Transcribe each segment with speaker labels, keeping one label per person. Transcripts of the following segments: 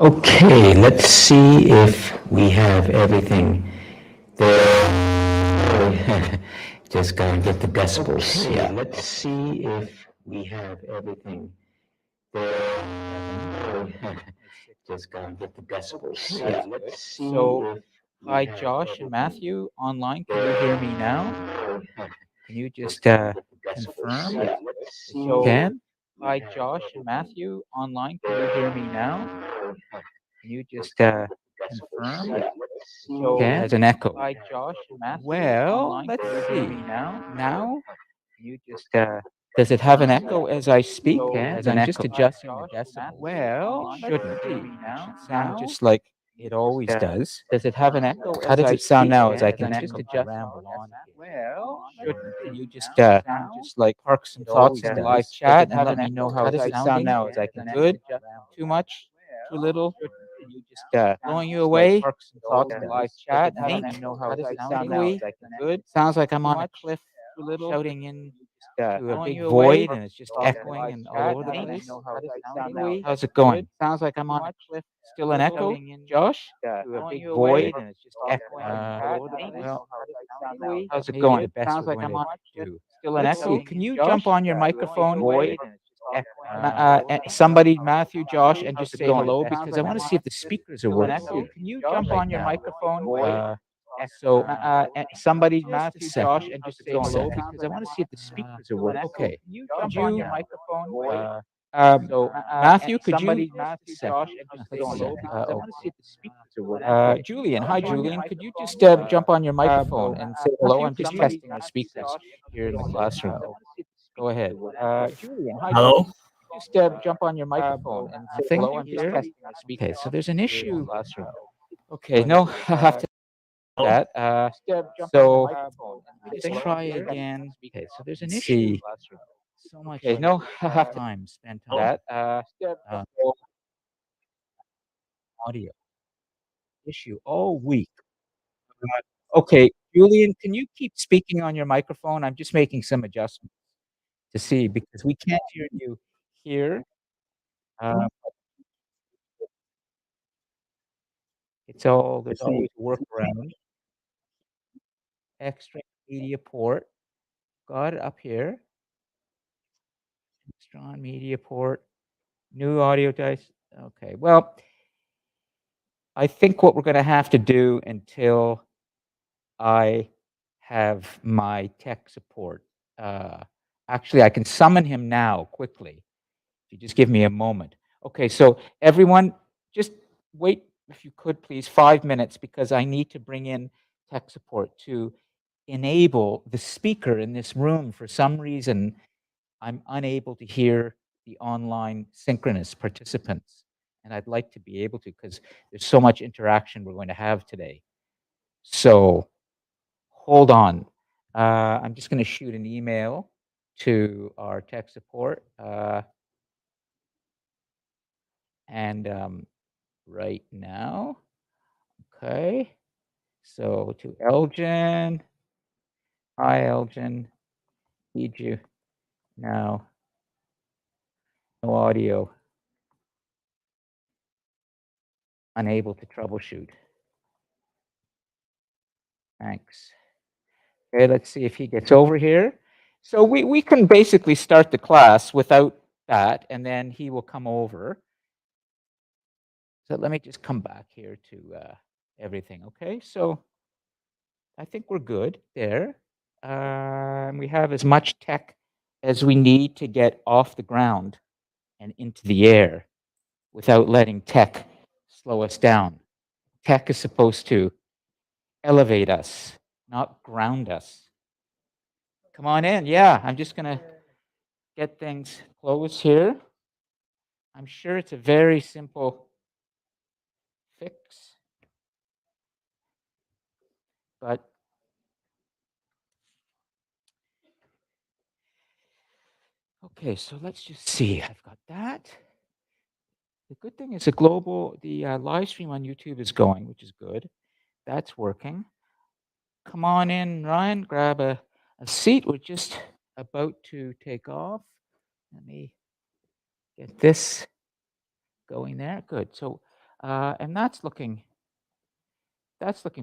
Speaker 1: Okay, let's see if we have everything there. Just gotta get the decibels. Okay, yeah. Let's see if we have everything there. Just gotta get the decibels. Yeah. Let's see if
Speaker 2: Hi, Josh and Matthew online. Can you hear me now? Can you just confirm
Speaker 1: Yeah.
Speaker 2: if you can? Hi, Josh and Matthew online. Can you hear me now? Can you just confirm if you can? As an echo. Hi, Josh and Matthew. Well, let's see. Now, can you just does it have an echo as I speak? As I'm just adjusting the decibel. Well, shouldn't be. It should sound just like it always does. Does it have an echo? How does it sound now? As I can just ramble on here. Well, shouldn't. Can you just like park some thoughts in the live chat and let me know how does it sound now? As I can good, too much, too little. Can you just blowing you away? Park some thoughts in the live chat and let me know how does it sound now? As I can good. Sounds like I'm on a cliff, shouting in to a big void and it's just echoing and all over the place. How's it going? Sounds like I'm on a cliff. Still an echo, Josh? To a big void and it's just echoing all over the place. Well, how's it going? Sounds like I'm on do. Still an echo. Can you jump on your microphone? Somebody, Matthew, Josh, and just say hello because I want to see if the speakers are working. Can you jump on your microphone? Somebody, Matthew, Josh, and just say hello because I want to see if the speakers are working. Okay. Can you jump on your microphone? Matthew, could you? Matthew, Josh, and just say hello because I want to see if the speakers are working. Julian, hi, Julian. Could you just jump on your microphone and say hello? I'm just testing the speakers here in the classroom. Go ahead. Julian, hi.
Speaker 3: Hello?
Speaker 2: Just jump on your microphone and say hello. I'm just testing the speakers. Okay, so there's an issue. Okay, no, I have to that. So let's try again. Okay, so there's an issue. So much. Okay, no, I have time spent on that. Audio issue all week. Okay, Julian, can you keep speaking on your microphone? I'm just making some adjustments to see because we can't hear you here. There's always a workaround. Extra media port. Got it up here. Extra media port. New audio dice. Okay, well, I think what we're going to have to do until I have my tech support. Actually, I can summon him now quickly. If you just give me a moment. Okay, so everyone, just wait if you could, please, 5 minutes because I need to bring in tech support to enable the speaker in this room. For some reason, I'm unable to hear the online synchronous participants. And I'd like to be able to because there's so much interaction we're going to have today. So hold on. I'm just going to shoot an email to our tech support. And right now, okay. So to Elgin. Hi, Elgin. Need you now. No audio. Unable to troubleshoot. Thanks. Okay, let's see if he gets over here. So we can basically start the class without that, and then he will come over. So let me just come back here to everything. Okay, so I think we're good there. We have as much tech as we need to get off the ground and into the air without letting tech slow us down. Tech is supposed to elevate us, not ground us. Come on in. Yeah, I'm just going to get things closed here. I'm sure it's a very simple fix, but okay, so let's just see. I've got that. The good thing is the live stream on YouTube is going, which is good. That's working. Come on in, Ryan, grab a seat. We're just about to take off. Let me get this going there. Good. So And that's looking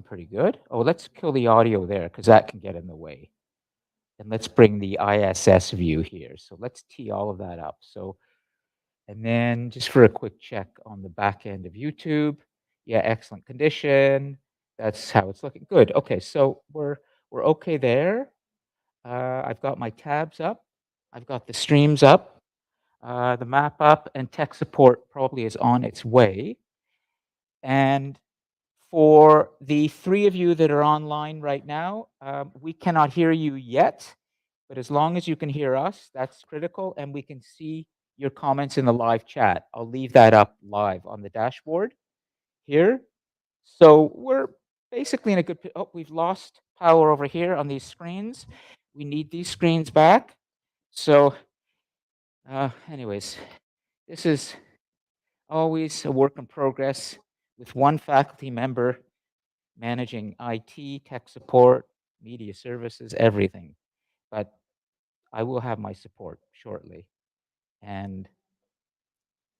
Speaker 2: pretty good. Oh, let's kill the audio there because that can get in the way. And let's bring the ISS view here. So let's tee all of that up. So, and then just for a quick check on the back end of YouTube. Yeah, excellent condition. That's how it's looking. Good. Okay, so we're okay there. I've got my tabs up. I've got the streams up, the map up, and tech support probably is on its way. And for the 3 of you that are online right now, we cannot hear you yet, but as long as you can hear us, that's critical, and we can see your comments in the live chat. I'll leave that up live on the dashboard here. So we're basically in a good, oh, we've lost power over here on these screens. We need these screens back. So anyways, this is always a work in progress with one faculty member managing IT, tech support, media services, everything. But I will have my support shortly. And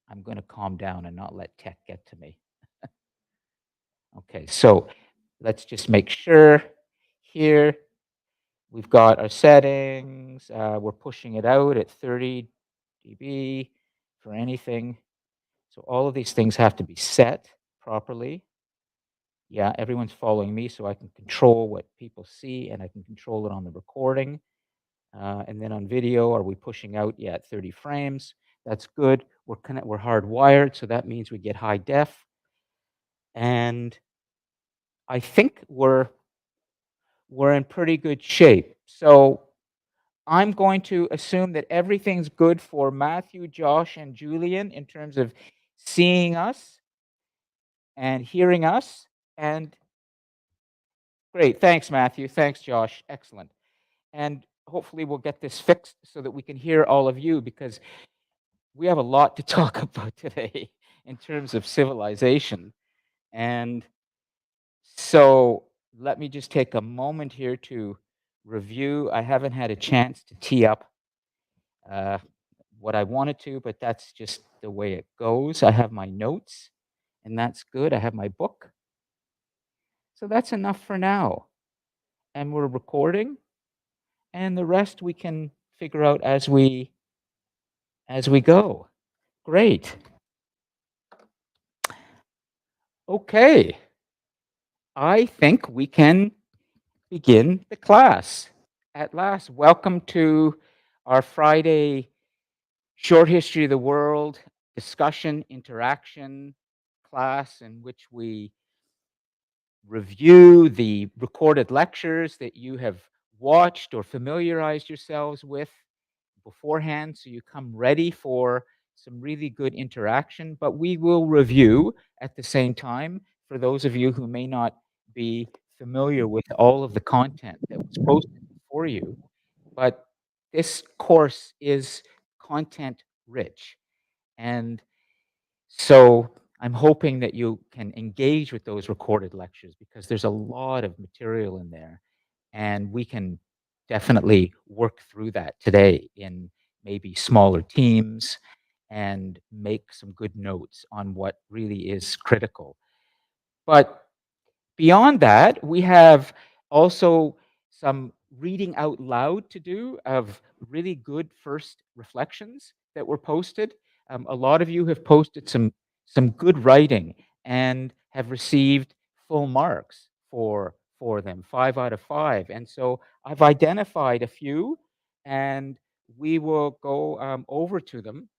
Speaker 2: I'm going to calm down and not let tech get to me. Okay, so let's just make sure here we've got our settings. We're pushing it out at 30 dB for anything. So all of these things have to be set properly. Yeah, everyone's following me, so I can control what people see, and I can control it on the recording. And then on video, are we pushing out? Yeah, at 30 frames. That's good. We're hardwired, so that means we get high def. And I think we're in pretty good shape. So I'm going to assume that everything's good for Matthew, Josh, and Julian in terms of seeing us and hearing us. And great. Thanks, Matthew. Thanks, Josh. Excellent. And hopefully we'll get this fixed so that we can hear all of you, because we have a lot to talk about today in terms of civilization. And so let me just take a moment here to review. I haven't had a chance to tee up what I wanted to, but that's just the way it goes. I have my notes, and that's good. I have my book. So that's enough for now. And we're recording, and the rest we can figure out as we go. Great. Okay. I think we can begin the class. At last, welcome to our Friday short history of the world discussion interaction class, in which we review the recorded lectures that you have watched or familiarized yourselves with beforehand, so you come ready for some really good interaction. But we will review at the same time for those of you who may not be familiar with all of the content that was posted for you. But this course is content rich. And so I'm hoping that you can engage with those recorded lectures, because there's a lot of material in there, and we can definitely work through that today in maybe smaller teams and make some good notes on what really is critical. But beyond that, we have also some reading out loud to do of really good first reflections that were posted. A lot of you have posted some good writing and have received full marks for them, 5 out of 5. And so I've identified a few, and we will go over to them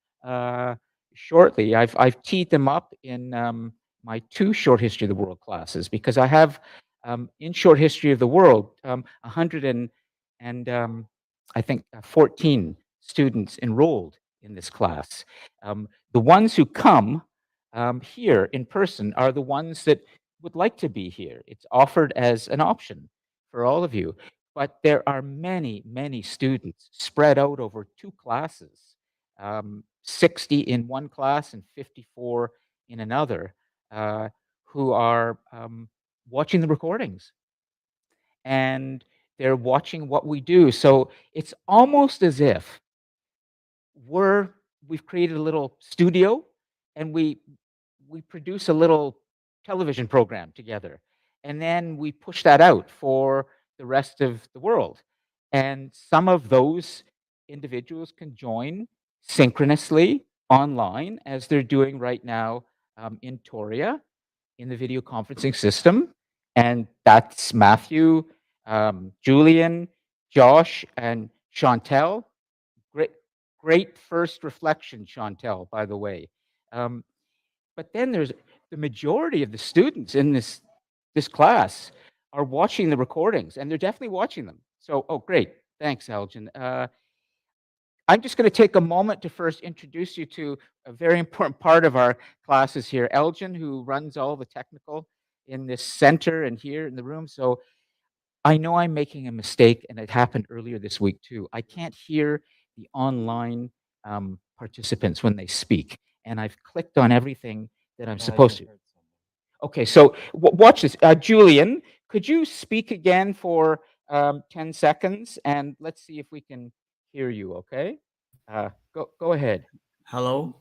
Speaker 2: shortly. I've teed them up in my 2 short history of the world classes, because I have in short history of the world 100 and I think 14 students enrolled in this class. The ones who come here in person are the ones that would like to be here. It's offered as an option for all of you. But there are many, many students spread out over 2 classes, 60 in one class and 54 in another, who are watching the recordings. And they're watching what we do. So it's almost as if we've created a little studio, and we we produce a little television program together, and then we push that out for the rest of the world. And some of those individuals can join synchronously online, as they're doing right now in Toria in the video conferencing system. And that's Matthew, Julian, Josh, and Chantel. Great, great first reflection, Chantel, by the way. But then there's the majority of the students in this class are watching the recordings, and they're definitely watching them. So, oh, great. Thanks, Elgin. I'm just going to take a moment to first introduce you to a very important part of our classes here. Elgin, who runs all the technical in this center and here in the room. So I know I'm making a mistake, and it happened earlier this week too. I can't hear the online participants when they speak, and I've clicked on everything that I'm supposed to. Okay, so watch this. Julian, could you speak again for 10 seconds, and let's see if we can hear you, okay? Go ahead.
Speaker 3: Hello,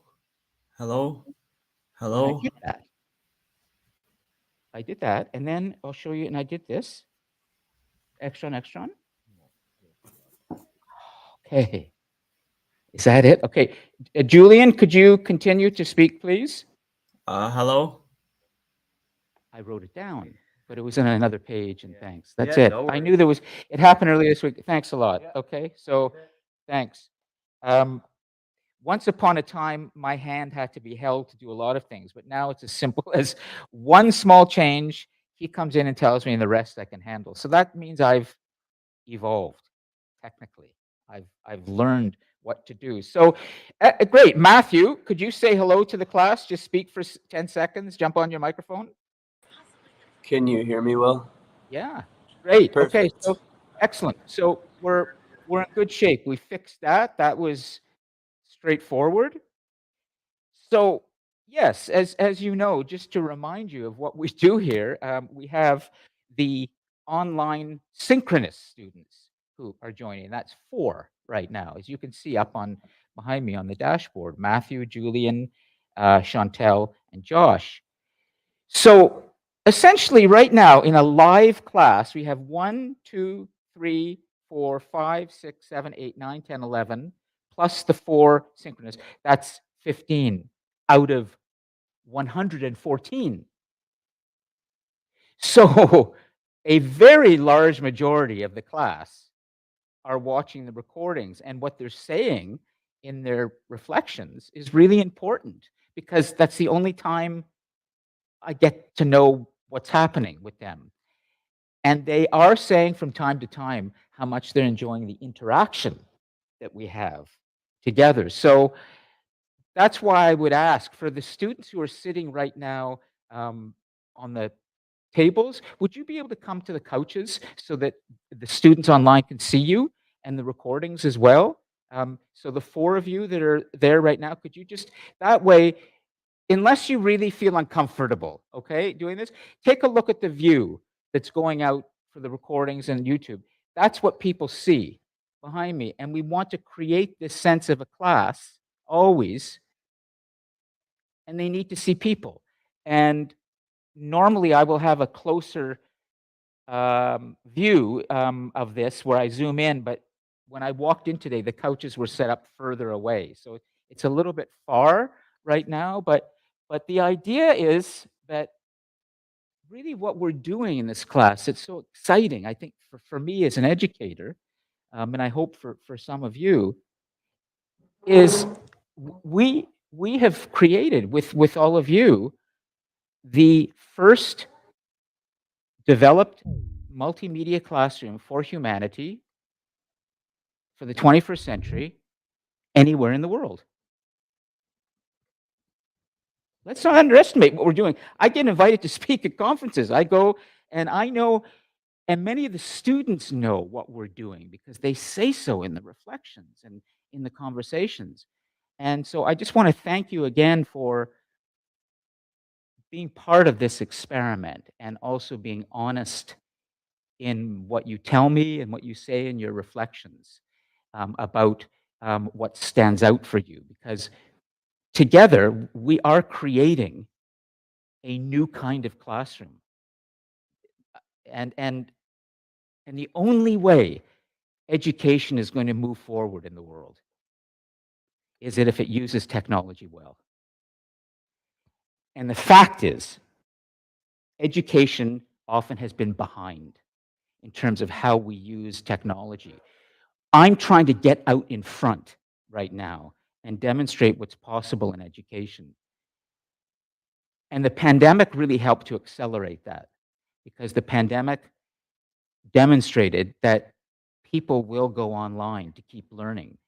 Speaker 3: hello,
Speaker 2: I
Speaker 3: hello.
Speaker 2: did that. I did that, and then I'll show you, and I did this. Extron, extron. Okay. Is that it? Okay. Julian, could you continue to speak, please?
Speaker 3: Hello.
Speaker 2: I wrote it down, but it was on another page, and thanks. That's
Speaker 3: Yeah,
Speaker 2: it.
Speaker 3: no
Speaker 2: I knew there was, it happened earlier this week. Thanks a lot. Okay, so thanks. Once upon a time, my hand had to be held to do a lot of things, but now it's as simple as one small change. He comes in and tells me, and the rest I can handle. So that means I've evolved technically. I've learned what to do. So great. Matthew, could you say hello to the class? Just speak for 10 seconds. Jump on your microphone.
Speaker 4: Can you hear me well?
Speaker 2: Yeah, great.
Speaker 4: Perfect.
Speaker 2: Okay, so excellent. So we're in good shape. We fixed that. That was straightforward. So yes, as you know, just to remind you of what we do here, we have the online synchronous students who are joining. That's 4 right now, as you can see up on behind me on the dashboard: Matthew, Julian, Chantel, and Josh. So essentially, right now in a live class, we have 1, 2, 3, 4, 5, 6, 7, 8, 9, 10, 11, plus the 4 synchronous. That's 15 out of 114. So a very large majority of the class are watching the recordings, and what they're saying in their reflections is really important, because that's the only time I get to know what's happening with them. And they are saying from time to time how much they're enjoying the interaction that we have together. So that's why I would ask for the students who are sitting right now on the tables, would you be able to come to the couches so that the students online can see you and the recordings as well? So the 4 of you that are there right now, could you just, that way, unless you really feel uncomfortable, okay, doing this, take a look at the view that's going out for the recordings and YouTube. That's what people see behind me. And we want to create this sense of a class always, and they need to see people. And normally I will have a closer view of this where I zoom in, but when I walked in today, the couches were set up further away. So it's a little bit far right now, but the idea is that really what we're doing in this class, it's so exciting, I think, for me as an educator, and I hope for some of you, is we have created with all of you the first developed multimedia classroom for humanity for the 21st century anywhere in the world. Let's not underestimate what we're doing. I get invited to speak at conferences. I go and I know, and many of the students know what we're doing because they say so in the reflections and in the conversations. And so I just want to thank you again for being part of this experiment and also being honest in what you tell me and what you say in your reflections about what stands out for you, because together we are creating a new kind of classroom. And the only way education is going to move forward in the world is that if it uses technology well. And the fact is, education often has been behind in terms of how we use technology. I'm trying to get out in front right now and demonstrate what's possible in education. And the pandemic really helped to accelerate that, because the pandemic demonstrated that people will go online to keep learning.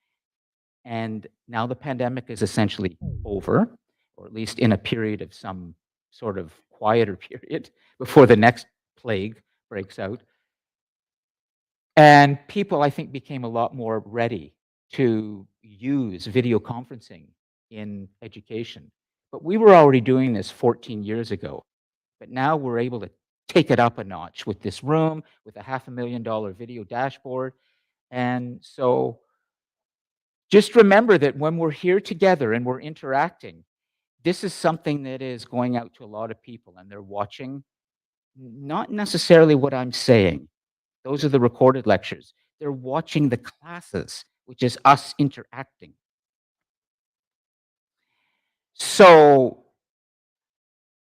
Speaker 2: And now the pandemic is essentially over, or at least in a period of some sort of quieter period before the next plague breaks out. And people, I think, became a lot more ready to use video conferencing in education. But we were already doing this 14 years ago. But now we're able to take it up a notch with this room, with a $500,000 video dashboard. And so just remember that when we're here together and we're interacting, this is something that is going out to a lot of people, and they're watching not necessarily what I'm saying. Those are the recorded lectures. They're watching the classes, which is us interacting. So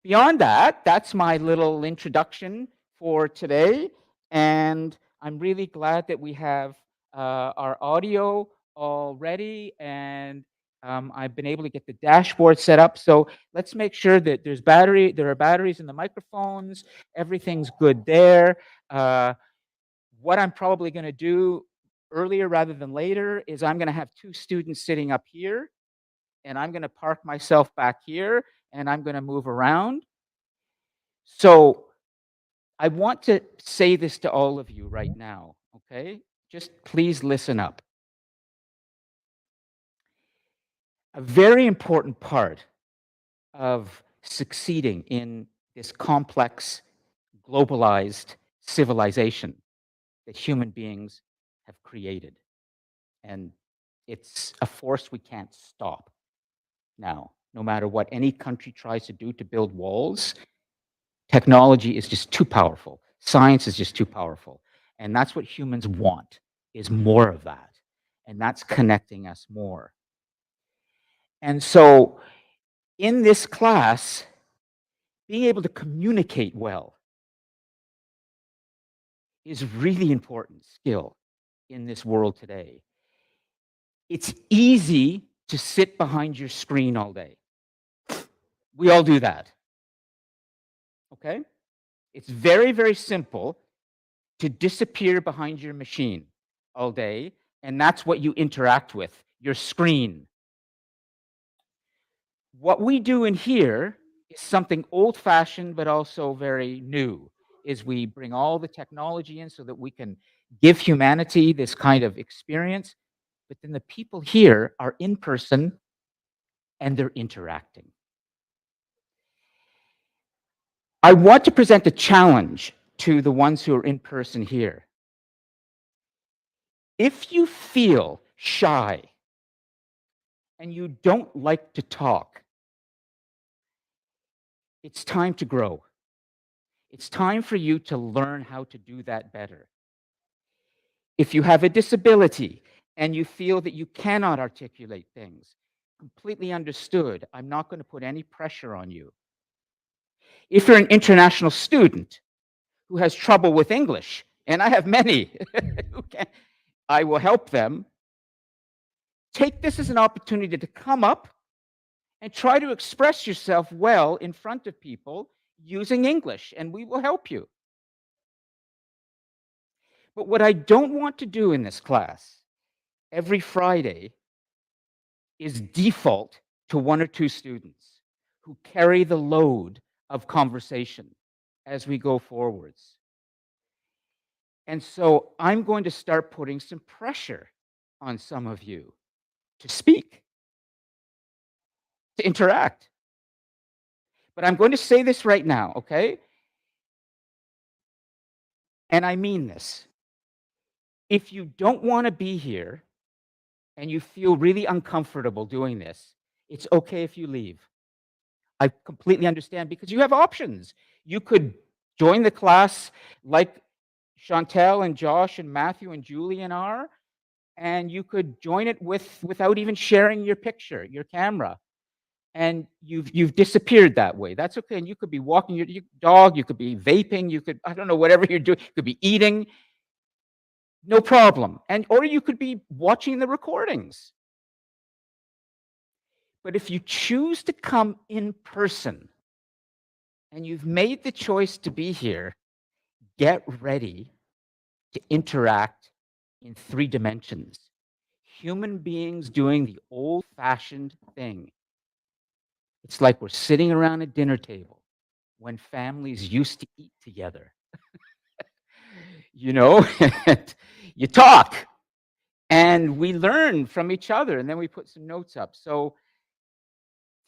Speaker 2: beyond that, that's my little introduction for today. And I'm really glad that we have our audio all ready, and I've been able to get the dashboard set up. So let's make sure that there are batteries in the microphones. Everything's good there. What I'm probably going to do earlier rather than later is I'm going to have two students sitting up here, and I'm going to park myself back here, and I'm going to move around. So I want to say this to all of you right now, okay? Just please listen up. A very important part of succeeding in this complex, globalized civilization that human beings have created. And it's a force we can't stop now. No matter what any country tries to do to build walls, technology is just too powerful. Science is just too powerful. And that's what humans want, is more of that. And that's connecting us more. And so in this class, being able to communicate well is really important skill in this world today. It's easy to sit behind your screen all day. We all do that. Okay? It's very, very simple to disappear behind your machine all day, and that's what you interact with, your screen. What we do in here is something old-fashioned but also very new, is we bring all the technology in so that we can give humanity this kind of experience, but then the people here are in person and they're interacting. I want to present a challenge to the ones who are in person here. If you feel shy and you don't like to talk, it's time to grow. It's time for you to learn how to do that better. If you have a disability and you feel that you cannot articulate things, completely understood. I'm not going to put any pressure on you. If you're an international student who has trouble with English, and I have many who can, I will help them. Take this as an opportunity to come up and try to express yourself well in front of people using English, and we will help you. But what I don't want to do in this class every Friday is default to one or two students who carry the load of conversation as we go forwards. And so I'm going to start putting some pressure on some of you to speak, to interact. But I'm going to say this right now, okay? And I mean this. If you don't want to be here and you feel really uncomfortable doing this, it's okay if you leave. I completely understand because you have options. You could join the class like Chantel and Josh and Matthew and Julian are, and you could join it without even sharing your picture, your camera. And you've disappeared that way. That's okay. And you could be walking your dog, you could be vaping, you could, I don't know, whatever you're doing, you could be eating. No problem. Or you could be watching the recordings. But if you choose to come in person and you've made the choice to be here, get ready to interact in 3 dimensions. Human beings doing the old-fashioned thing. It's like we're sitting around a dinner table when families used to eat together. You know, you talk and we learn from each other, and then we put some notes up. So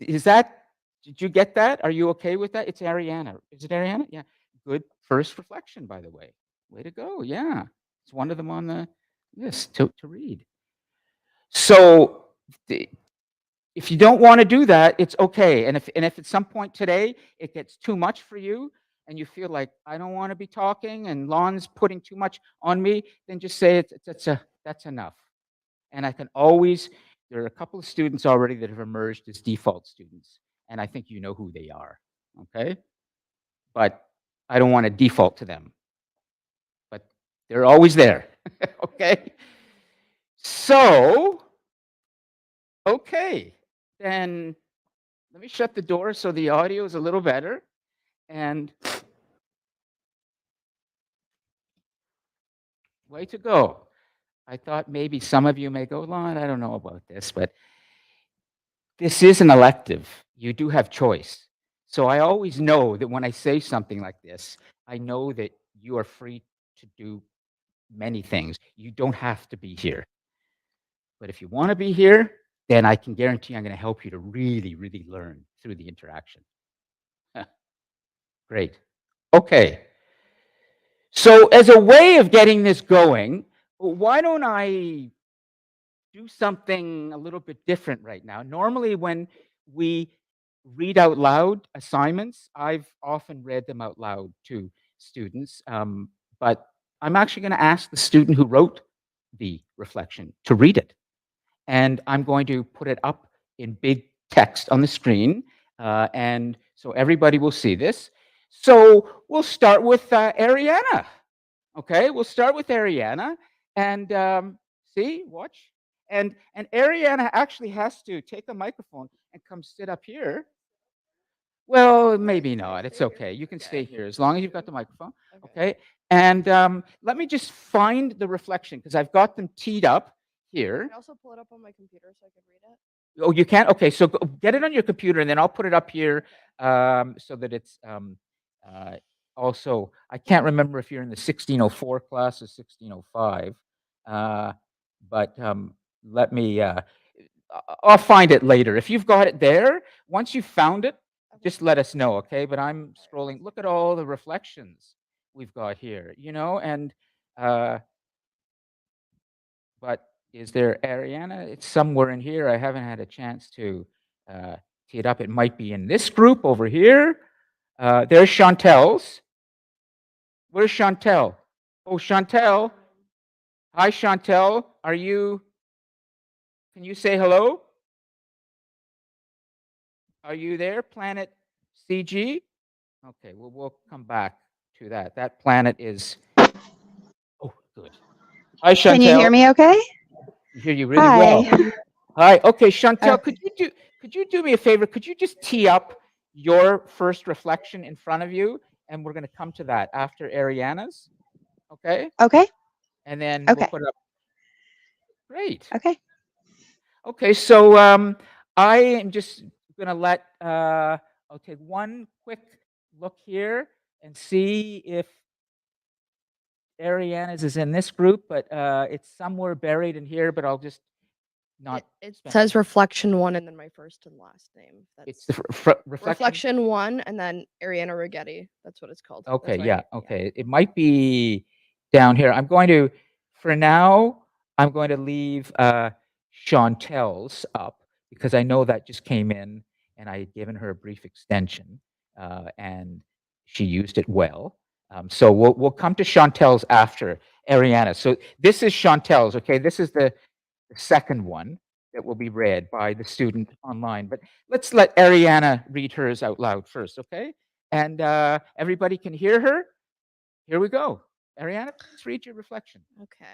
Speaker 2: did you get that? Are you okay with that? It's Ariana. Is it Ariana? Yeah. Good first reflection, by the way. Way to go. Yeah. It's one of them on the list to read. So if you don't want to do that, it's okay. And if at some point today it gets too much for you and you feel like I don't want to be talking and Lon's putting too much on me, then just say that's enough. And I can always, there are a couple of students already that have emerged as default students, and I think you know who they are, okay? But I don't want to default to them. But they're always there, okay? So, okay, then let me shut the door so the audio is a little better. And way to go. I thought maybe some of you may go, Lon, I don't know about this, but this is an elective. You do have choice. So I always know that when I say something like this, I know that you are free to do many things. You don't have to be here. But if you want to be here, then I can guarantee I'm going to help you to really, really learn through the interaction. Great. Okay. So as a way of getting this going, why don't I do something a little bit different right now? Normally when we read out loud assignments, I've often read them out loud to students, but I'm actually going to ask the student who wrote the reflection to read it. And I'm going to put it up in big text on the screen, and so everybody will see this. So we'll start with Ariana. Okay, we'll start with Ariana, and see, watch. And Ariana actually has to take a microphone and come sit up here. Well, maybe not. It's okay. You can stay here as long as you've got the microphone. Okay. And let me just find the reflection because I've got them teed up here.
Speaker 5: Can I also pull it up on my computer so I can read it?
Speaker 2: Oh, you can? Okay, so get it on your computer and then I'll put it up here so that it's also, I can't remember if you're in the 1604 class or 1605, but let me, I'll find it later. If you've got it there, once you've found it, just let us know, okay? But I'm scrolling. Look at all the reflections we've got here, you know, and but is there Ariana? It's somewhere in here. I haven't had a chance to tee it up. It might be in this group over here. There's Chantel's. Where's Chantel? Oh, Chantel. Hi, Chantel. Are you? Can you say hello? Are you there, Planet CG? Okay, well, we'll come back to that. That planet is. Oh, good. Hi, Chantel.
Speaker 6: Can you hear me okay?
Speaker 2: I hear you really well.
Speaker 6: Hi.
Speaker 2: Hi. Okay, Chantel, could you do me a favor? Could you just tee up your first reflection in front of you, and we're going to come to that after Ariana's. Okay.
Speaker 6: Okay.
Speaker 2: And then
Speaker 6: Okay.
Speaker 2: we'll put it up. Great.
Speaker 6: Okay.
Speaker 2: Okay, so I am just going to let, I'll take one quick look here and see if Ariana's is in this group, but it's somewhere buried in here, but I'll just not.
Speaker 5: It
Speaker 2: spend-
Speaker 5: says reflection 1 and then my first and last name.
Speaker 2: It's
Speaker 5: That's
Speaker 2: the
Speaker 5: reflection 1 and then Ariana Rigetti. That's what it's called. That's
Speaker 2: Okay,
Speaker 5: why
Speaker 2: yeah, okay. It might be down here. I'm going to, for now, I'm going to leave Chantel's up because I know that just came in. and I had given her a brief extension, and she used it well. So we'll come to Chantel's after Ariana. So this is Chantel's, okay? This is the second one that will be read by the student online. But let's let Ariana read hers out loud first, okay? And everybody can hear her. Here we go. Ariana, please read your reflection.
Speaker 5: Okay.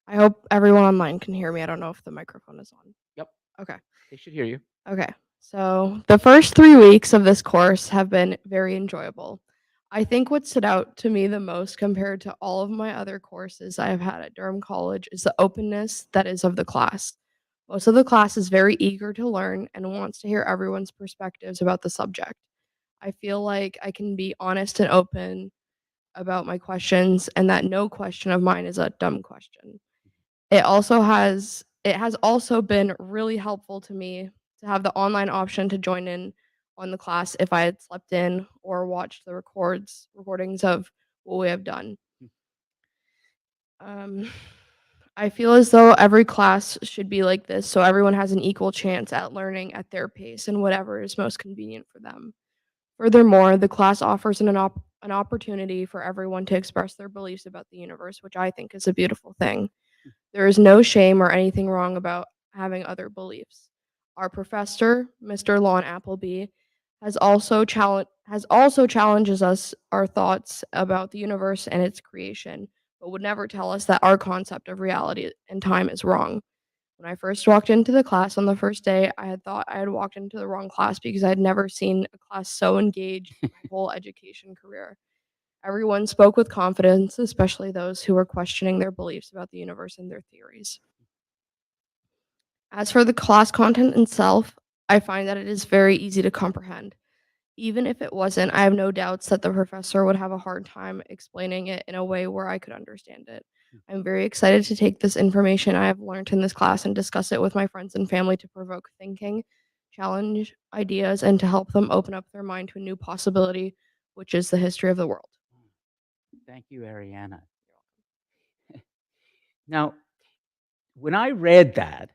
Speaker 5: I hope everyone online can hear me. I don't know if the microphone is on.
Speaker 2: Yep.
Speaker 5: Okay.
Speaker 2: They should hear you.
Speaker 5: Okay. So the first 3 weeks of this course have been very enjoyable. I think what stood out to me the most compared to all of my other courses I have had at Durham College is the openness that is of the class. Most of the class is very eager to learn and wants to hear everyone's perspectives about the subject. I feel like I can be honest and open about my questions and that no question of mine is a dumb question. It has also been really helpful to me to have the online option to join in on the class if I had slept in or watched the recordings of what we have done. I feel as though every class should be like this, so everyone has an equal chance at learning at their pace and whatever is most convenient for them. Furthermore, the class offers an opportunity for everyone to express their beliefs about the universe, which I think is a beautiful thing. There is no shame or anything wrong about having other beliefs. Our professor, Mr. Lon Appleby, has also challenges us our thoughts about the universe and its creation, but would never tell us that our concept of reality and time is wrong. When I first walked into the class on the first day, I had thought I had walked into the wrong class because I had never seen a class so engaged in my whole education career. Everyone spoke with confidence, especially those who were questioning their beliefs about the universe and their theories. As for the class content itself, I find that it is very easy to comprehend. Even if it wasn't, I have no doubts that the professor would have a hard time explaining it in a way where I could understand it. I'm very excited to take this information I have learned in this class and discuss it with my friends and family to provoke thinking, challenge ideas, and to help them open up their mind to a new possibility, which is the history of the world.
Speaker 2: Thank you, Ariana. Now, when I read that,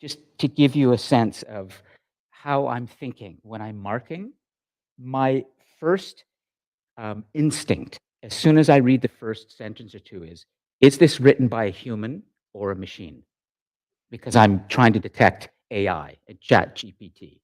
Speaker 2: just to give you a sense of how I'm thinking when I'm marking, my first instinct, as soon as I read the first sentence or two, is this written by a human or a machine? Because I'm trying to detect AI and ChatGPT.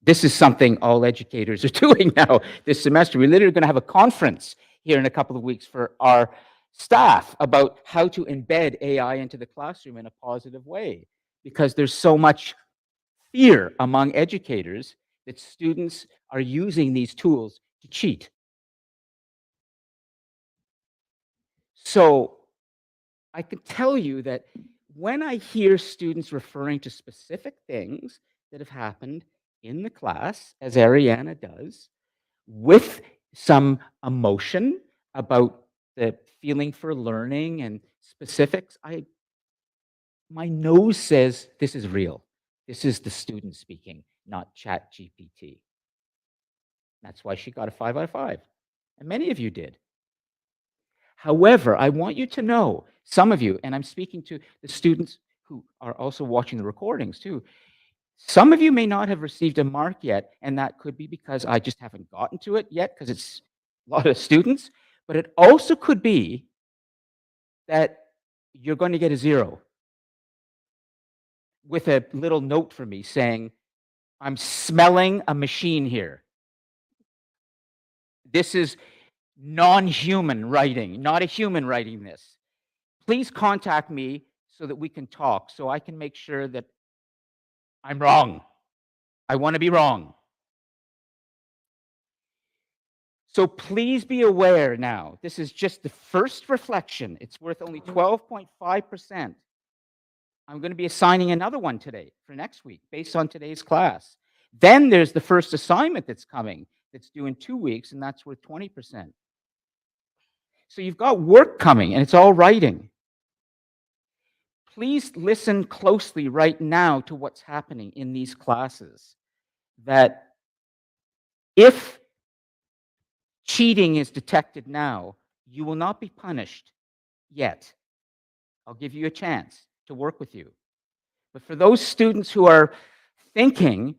Speaker 2: This is something all educators are doing now this semester. We're literally going to have a conference here in a couple of weeks for our staff about how to embed AI into the classroom in a positive way, because there's so much fear among educators that students are using these tools to cheat. So I can tell you that when I hear students referring to specific things that have happened in the class, as Ariana does, with some emotion about the feeling for learning and specifics, my nose says this is real. This is the student speaking, not ChatGPT. That's why she got a 5 out of 5. And many of you did. However, I want you to know, some of you, and I'm speaking to the students who are also watching the recordings too, some of you may not have received a mark yet, and that could be because I just haven't gotten to it yet, because it's a lot of students, but it also could be that you're going to get a 0 with a little note for me saying, I'm smelling a machine here. This is non-human writing, not a human writing this. Please contact me so that we can talk, so I can make sure that I'm wrong. I want to be wrong. So please be aware now, this is just the first reflection. It's worth only 12.5%. I'm going to be assigning another one today for next week based on today's class. Then there's the first assignment that's coming that's due in 2 weeks, and that's worth 20%. So you've got work coming, and it's all writing. Please listen closely right now to what's happening in these classes. That if cheating is detected now, you will not be punished yet. I'll give you a chance to work with you. But for those students who are thinking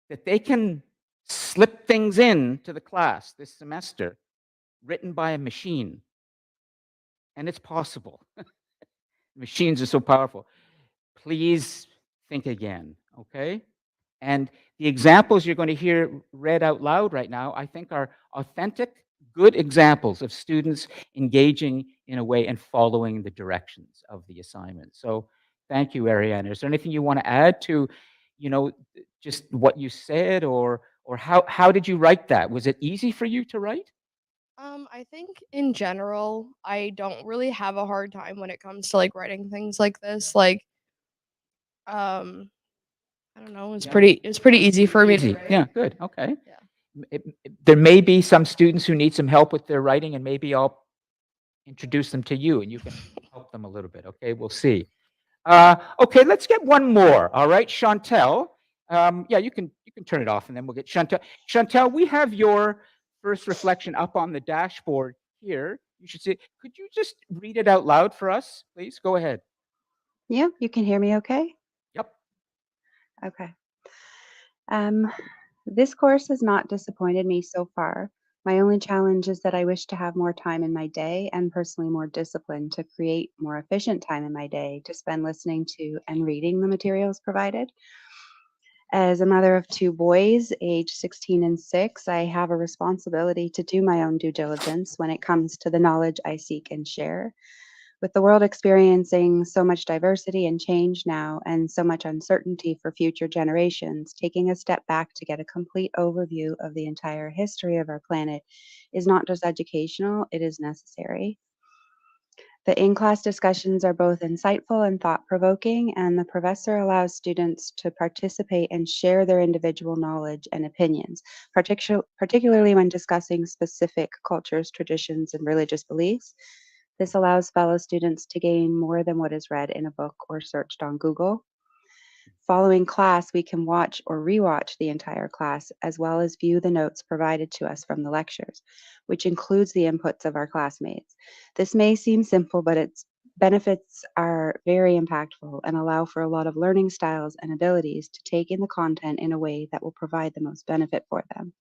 Speaker 2: that they can slip things in to the class this semester written by a machine. And it's possible. Machines are so powerful. Please think again, okay? And the examples you're going to hear read out loud right now, I think are authentic, good examples of students engaging in a way and following the directions of the assignment. So thank you, Ariana. Is there anything you want to add to, just what you said, or how did you write that? Was it easy for you to write?
Speaker 5: I think in general, I don't really have a hard time when it comes to like writing things like this. Like, I don't know,
Speaker 2: Yeah.
Speaker 5: it's pretty easy for me to
Speaker 2: Easy.
Speaker 5: write.
Speaker 2: Yeah, good. Okay.
Speaker 5: Yeah.
Speaker 2: There may be some students who need some help with their writing, and maybe I'll introduce them to you, and you can help them a little bit. Okay, we'll see. Okay, let's get one more. All right, Chantel. Yeah, you can turn it off, and then we'll get Chantel. Chantel, we have your first reflection up on the dashboard here. You should see. Could you just read it out loud for us, please? Go ahead.
Speaker 6: Yeah, you can hear me okay?
Speaker 2: Yep.
Speaker 6: Okay. This course has not disappointed me so far. My only challenge is that I wish to have more time in my day and personally more discipline to create more efficient time in my day to spend listening to and reading the materials provided. As a mother of two boys, age 16 and 6, I have a responsibility to do my own due diligence when it comes to the knowledge I seek and share. With the world experiencing so much diversity and change now and so much uncertainty for future generations, taking a step back to get a complete overview of the entire history of our planet is not just educational, it is necessary. The in-class discussions are both insightful and thought-provoking, and the professor allows students to participate and share their individual knowledge and opinions, particularly when discussing specific cultures, traditions, and religious beliefs. This allows fellow students to gain more than what is read in a book or searched on Google. Following class, we can watch or rewatch the entire class, as well as view the notes provided to us from the lectures, which includes the inputs of our classmates. This may seem simple, but its benefits are very impactful and allow for a lot of learning styles and abilities to take in the content in a way that will provide the most benefit for them.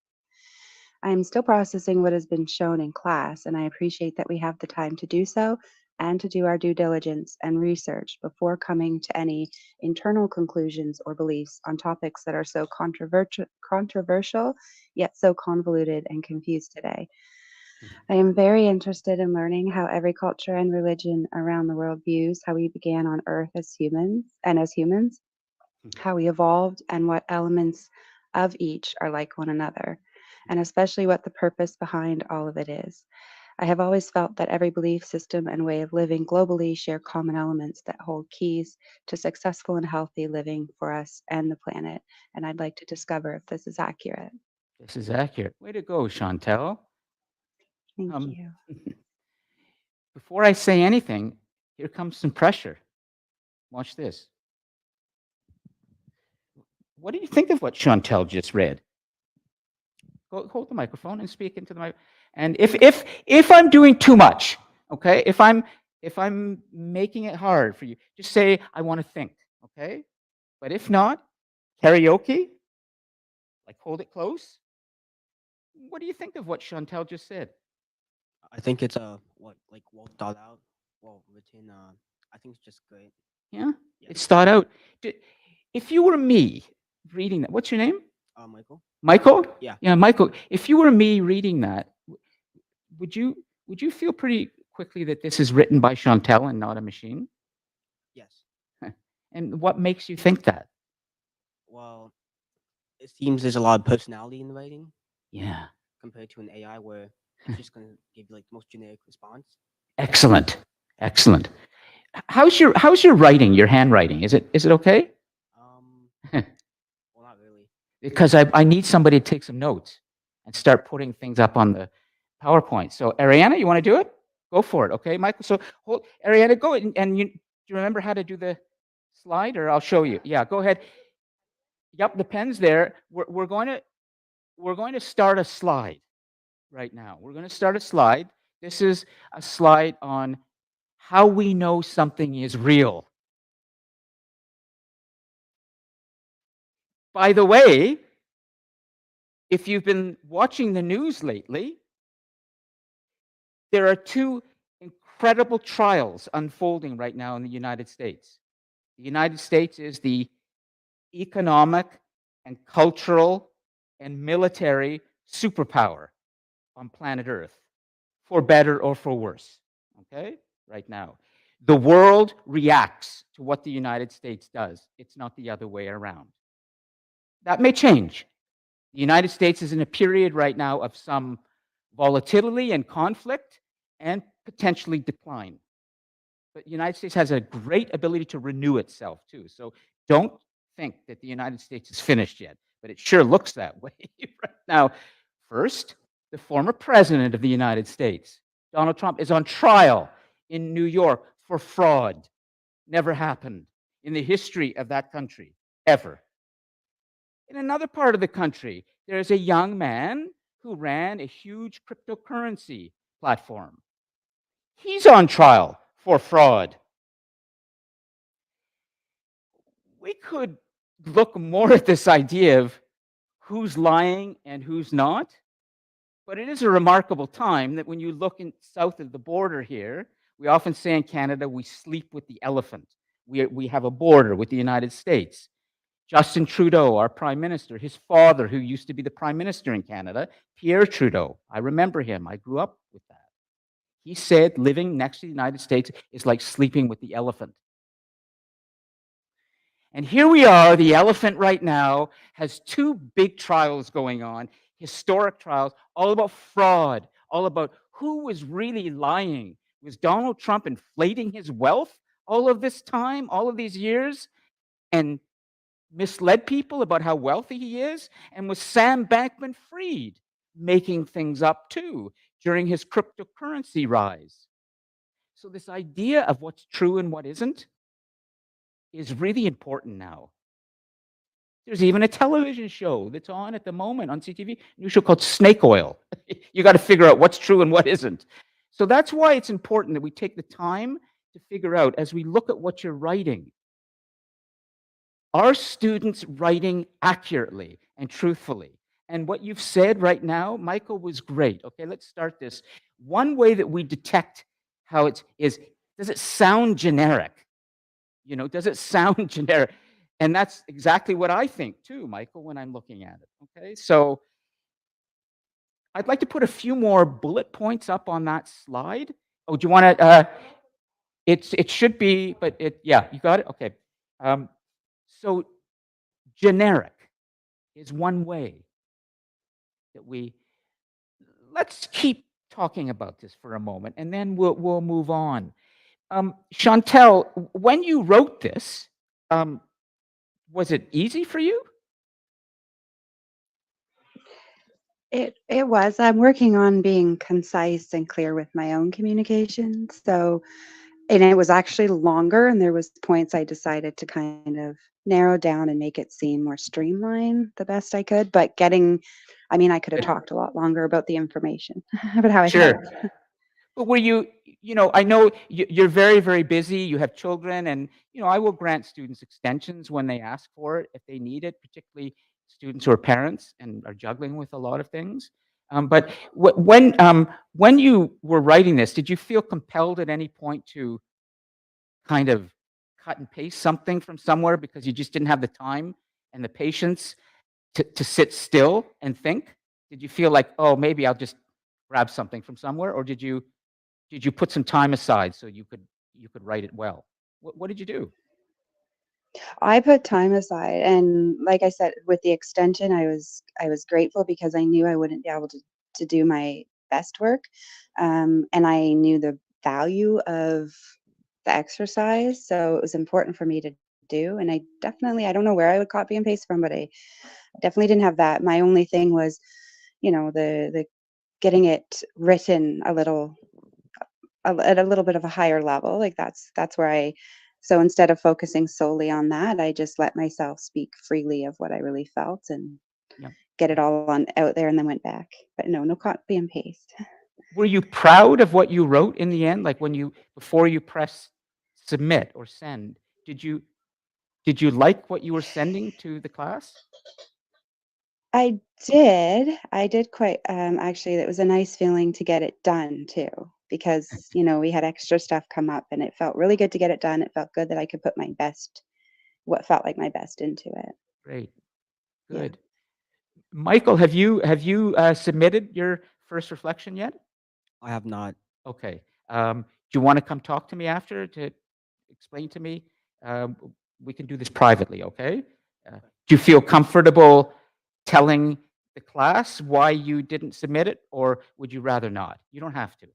Speaker 6: I am still processing what has been shown in class, and I appreciate that we have the time to do so and to do our due diligence and research before coming to any internal conclusions or beliefs on topics that are so controversial yet so convoluted and confused today. I am very interested in learning how every culture and religion around the world views how we began on Earth as humans, how we evolved, and what elements of each are like one another, and especially what the purpose behind all of it is. I have always felt that every belief system and way of living globally share common elements that hold keys to successful and healthy living for us and the planet, and I'd like to discover if this is accurate.
Speaker 2: This is accurate. Way to go, Chantel.
Speaker 6: Thank
Speaker 2: Um,
Speaker 6: you.
Speaker 2: Before I say anything, here comes some pressure. Watch this. What do you think of what Chantel just read? Hold the microphone and speak into the mic. And if I'm doing too much, okay, if I'm making it hard for you, just say I want to think, okay? But if not, karaoke, like hold it close. What do you think of what Chantel just said?
Speaker 7: I think it's well thought out, well written. I think it's just great.
Speaker 2: Yeah,
Speaker 7: Yeah.
Speaker 2: it's thought out. If you were me reading that, what's your name?
Speaker 7: Michael.
Speaker 2: Michael?
Speaker 7: Yeah.
Speaker 2: Yeah, Michael. If you were me reading that, would you feel pretty quickly that this is written by Chantel and not a machine?
Speaker 7: Yes.
Speaker 2: And what makes you think that?
Speaker 7: Well, it seems there's a lot of personality in the writing
Speaker 2: Yeah.
Speaker 7: compared to an AI where it's just gonna give you like the most generic response.
Speaker 2: Excellent. Excellent. How's your writing, your handwriting? Is it okay?
Speaker 7: Well, not really.
Speaker 2: Because I need somebody to take some notes and start putting things up on the PowerPoint. So Ariana, you want to do it? Go for it, okay, Michael? So Ariana, go and do you remember how to do the slide, or I'll show you? Yeah, go ahead. Yep, the pen's there. We're going to start a slide right now. We're going to start a slide. This is a slide on how we know something is real. By the way, if you've been watching the news lately, there are two incredible trials unfolding right now in the United States. The United States is the economic and cultural and military superpower on planet Earth, for better or for worse, okay, right now. The world reacts to what the United States does. It's not the other way around. That may change. The United States is in a period right now of some volatility and conflict and potentially decline. But the United States has a great ability to renew itself too. So don't think that the United States is finished yet, but it sure looks that way right now. First, the former president of the United States, Donald Trump, is on trial in New York for fraud. Never happened in the history of that country, ever. In another part of the country, there's a young man who ran a huge cryptocurrency platform. He's on trial for fraud. We could look more at this idea of who's lying and who's not, but it is a remarkable time that when you look in south of the border here, we often say in Canada, we sleep with the elephant. We have a border with the United States. Justin Trudeau, our prime minister, his father, who used to be the prime minister in Canada, Pierre Trudeau, I remember him. I grew up with that. He said living next to the United States is like sleeping with the elephant. And here we are, the elephant right now has two big trials going on, historic trials, all about fraud, all about who was really lying. Was Donald Trump inflating his wealth all of this time, all of these years, and misled people about how wealthy he is? And was Sam Bankman-Fried making things up too during his cryptocurrency rise? So this idea of what's true and what isn't is really important now. There's even a television show that's on at the moment on CTV, a new show called Snake Oil. You got to figure out what's true and what isn't. So that's why it's important that we take the time to figure out, as we look at what you're writing, are students writing accurately and truthfully? And what you've said right now, Michael, was great. Okay, let's start this. One way that we detect how it is, does it sound generic? You know, does it sound generic? And that's exactly what I think too, Michael, when I'm looking at it. Okay, so I'd like to put a few more bullet points up on that slide. Oh, do you want to? It should be, but yeah, you got it. Okay. So generic is one way that let's keep talking about this for a moment, and then we'll move on. Chantel, when you wrote this, was it easy for you?
Speaker 6: It was. I'm working on being concise and clear with my own communication. So, and it was actually longer, and there was points I decided to kind of narrow down and make it seem more streamlined the best I could. But I mean, I could have talked a lot longer about the information, about how I
Speaker 2: Sure.
Speaker 6: felt.
Speaker 2: But were you know, I know you're very, very busy. You have children, and you know, I will grant students extensions when they ask for it if they need it, particularly students who are parents and are juggling with a lot of things. But when you were writing this, did you feel compelled at any point to kind of cut and paste something from somewhere because you just didn't have the time and the patience to sit still and think? Did you feel like, oh, maybe I'll just grab something from somewhere, or did you put some time aside so you could write it well? What did you do?
Speaker 6: I put time aside, and like I said, with the extension, I was grateful because I knew I wouldn't be able to do my best work, and I knew the value of the exercise, so it was important for me to do. And I don't know where I would copy and paste from, but I definitely didn't have that. My only thing was, you know, the getting it written at a little bit of a higher level. Like that's where so instead of focusing solely on that, I just let myself speak freely of what I really felt and
Speaker 2: Yeah.
Speaker 6: get it all out there, and then went back. But no copy and paste.
Speaker 2: Were you proud of what you wrote in the end? Like before you press submit or send, did you Did you like what you were sending to the class?
Speaker 6: I did. I did quite, actually, it was a nice feeling to get it done too, because, we had extra stuff come up and it felt really good to get it done. It felt good that I could put what felt like my best into it.
Speaker 2: Great.
Speaker 6: Yeah.
Speaker 2: Good. Michael, have you submitted your first reflection yet?
Speaker 7: I have not.
Speaker 2: Okay. Do you want to come talk to me after to explain to me? We can do this privately, okay? Do you feel comfortable telling the class why you didn't submit it, or would you rather not? You don't have to.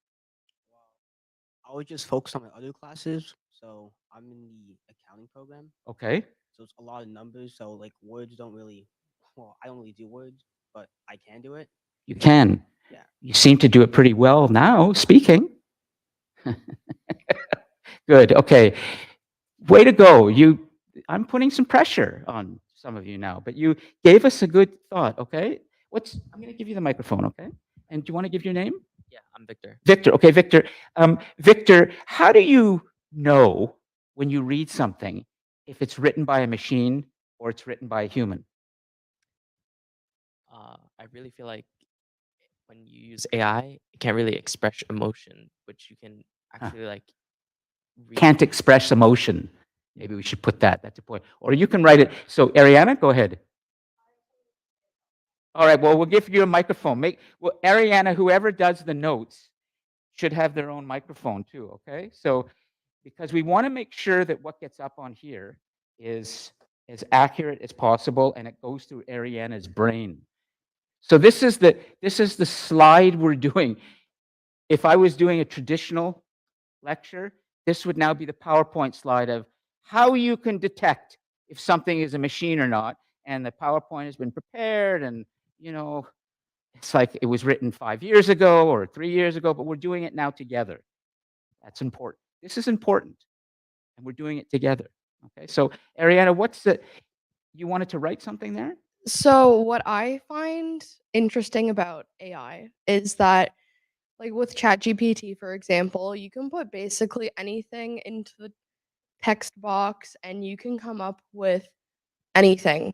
Speaker 7: I would just focus on my other classes. So I'm in the accounting program.
Speaker 2: Okay.
Speaker 7: So it's a lot of numbers. So like words don't really, well, I don't really do words, but I can do it.
Speaker 2: You can.
Speaker 7: Yeah.
Speaker 2: You seem to do it pretty well now, speaking. Good. Okay. Way to go. I'm putting some pressure on some of you now, but you gave us a good thought, okay? I'm going to give you the microphone, okay? And do you want to give your name?
Speaker 8: Yeah, I'm Victor.
Speaker 2: Victor. Okay, Victor. Victor, how do you know when you read something if it's written by a machine or it's written by a human?
Speaker 8: I really feel like when you use AI, it can't really express emotion, which you can actually like read.
Speaker 2: Can't express emotion. Maybe we should put that. That's a point. Or you can write it. So, Ariana, go ahead. All right. Well, we'll give you a microphone. Ariana, whoever does the notes should have their own microphone too. Okay. So, because we want to make sure that what gets up on here is as accurate as possible, and it goes through Ariana's brain. So this is the slide we're doing. If I was doing a traditional lecture, this would now be the PowerPoint slide of how you can detect if something is a machine or not. And the PowerPoint has been prepared, and it's like it was written 5 years ago or 3 years ago, but we're doing it now together. That's important. This is important, and we're doing it together. Okay. So Ariana, you wanted to write something there?
Speaker 5: So what I find interesting about AI is that, like with ChatGPT, for example, you can put basically anything into the text box and you can come up with anything.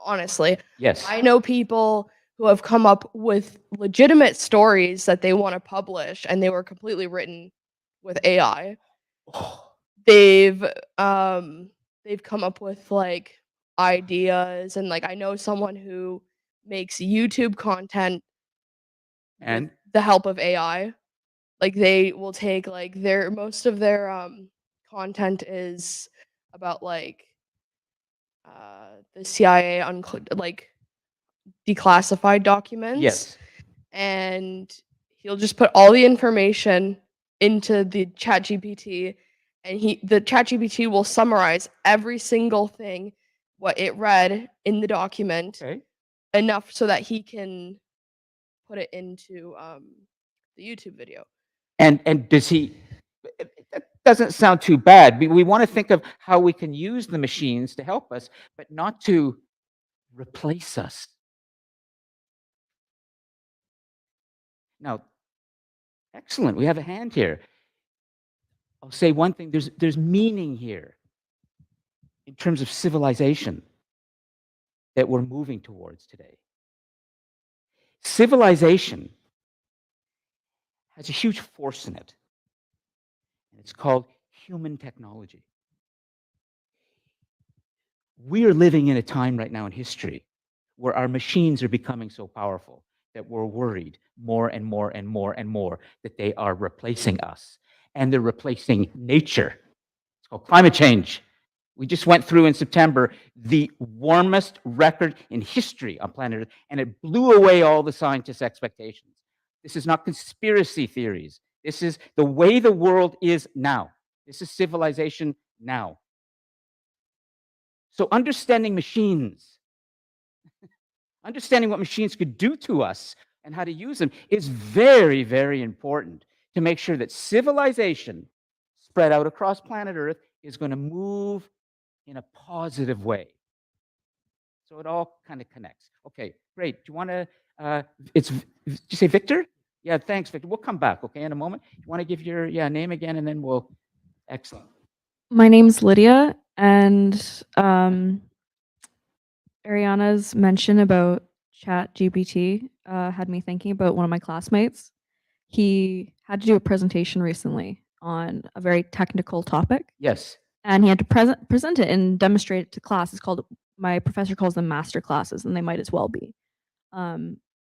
Speaker 5: Honestly,
Speaker 2: Yes.
Speaker 5: I know people who have come up with legitimate stories that they want to publish, and they were completely written with AI. They've come up with like ideas, and like I know someone who makes YouTube content
Speaker 2: And
Speaker 5: with the help of AI. Like they will take like most of their content is about like the CIA like declassified documents.
Speaker 2: yes.
Speaker 5: And he'll just put all the information into the ChatGPT, and the ChatGPT will summarize every single thing what it read in the document
Speaker 2: Okay.
Speaker 5: enough so that he can put it into the YouTube video.
Speaker 2: And does he? That doesn't sound too bad. We want to think of how we can use the machines to help us, but not to replace us. Now, excellent. We have a hand here. I'll say one thing. There's meaning here in terms of civilization that we're moving towards today. Civilization has a huge force in it, and it's called human technology. We are living in a time right now in history where our machines are becoming so powerful that we're worried more and more and more and more that they are replacing us, and they're replacing nature. It's called climate change. We just went through in September the warmest record in history on planet Earth, and it blew away all the scientists' expectations. This is not conspiracy theories. This is the way the world is now. This is civilization now. So understanding machines, understanding what machines could do to us and how to use them is very, very important to make sure that civilization spread out across planet Earth is going to move in a positive way. So it all kind of connects. Okay, great. Do you want to, did you say Victor? Yeah, thanks, Victor. We'll come back, okay, in a moment. You want to give your name again, and then we'll, excellent.
Speaker 9: My name's Lydia, And Ariana's mention about Chat GPT had me thinking about one of my classmates. He had to do a presentation recently on a very technical topic,
Speaker 2: Yes.
Speaker 9: and he had to present it and demonstrate it to class. It's called, my professor calls them master classes, and they might as well be.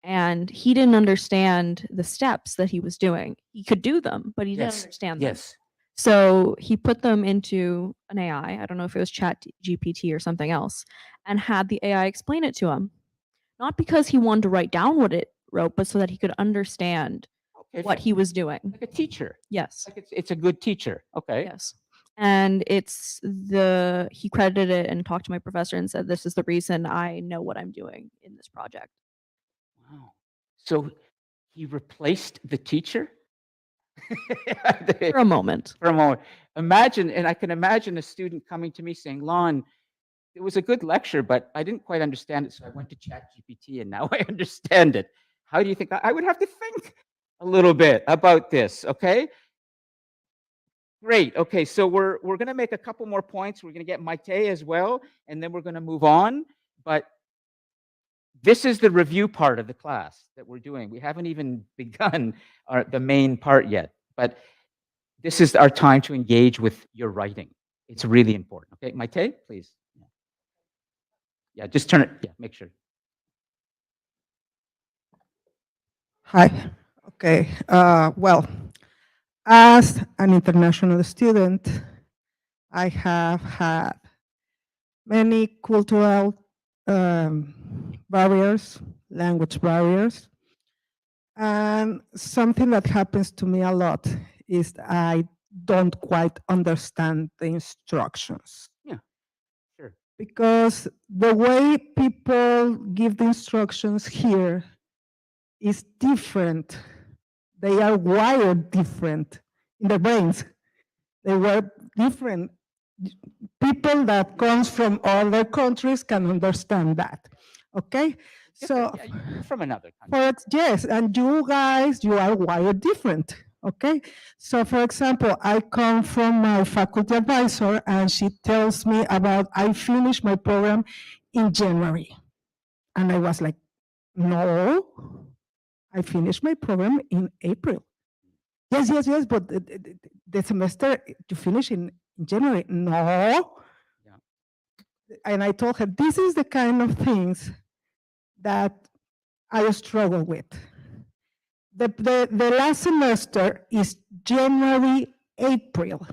Speaker 9: And he didn't understand the steps that he was doing. He could do them, but he didn't
Speaker 2: Yes.
Speaker 9: understand them.
Speaker 2: Yes.
Speaker 9: So he put them into an AI. I don't know if it was Chat GPT or something else, and had the AI explain it to him. Not because he wanted to write down what it wrote, but so that he could understand
Speaker 2: Okay.
Speaker 9: what he was doing.
Speaker 2: Like a teacher.
Speaker 9: Yes.
Speaker 2: Like it's a good teacher. Okay.
Speaker 9: Yes. And he credited it and talked to my professor and said, this is the reason I know what I'm doing in this project.
Speaker 2: Wow. So he replaced the teacher?
Speaker 9: For a moment.
Speaker 2: For a moment. Imagine, and I can imagine a student coming to me saying, Lon, it was a good lecture, but I didn't quite understand it, so I went to ChatGPT and now I understand it. How do you think I would have to think a little bit about this? Okay. Great. Okay, so we're going to make a couple more points. We're going to get Maite as well, and then we're going to move on. But this is the review part of the class that we're doing. We haven't even begun the main part yet, but this is our time to engage with your writing. It's really important. Okay, Maite, please. Yeah, just turn it. Yeah, make sure.
Speaker 10: Hi. Okay. Well, as an international student, I have had many cultural barriers, language barriers. And something that happens to me a lot is I don't quite understand the instructions.
Speaker 2: Yeah, sure.
Speaker 10: Because the way people give the instructions here is different. They are wired different in their brains. They were different. People that comes from other countries can understand that. Okay? So
Speaker 2: Yeah, you're from another country.
Speaker 10: yes, and you guys, you are wired different. Okay? So for example, I come from my faculty advisor and she tells me about I finished my program in January. And I was like, no, I finished my program in April. Yes, but the semester you finish in January. No. Yeah. And I told her, this is the kind of things that I struggle with. The last semester is January, April.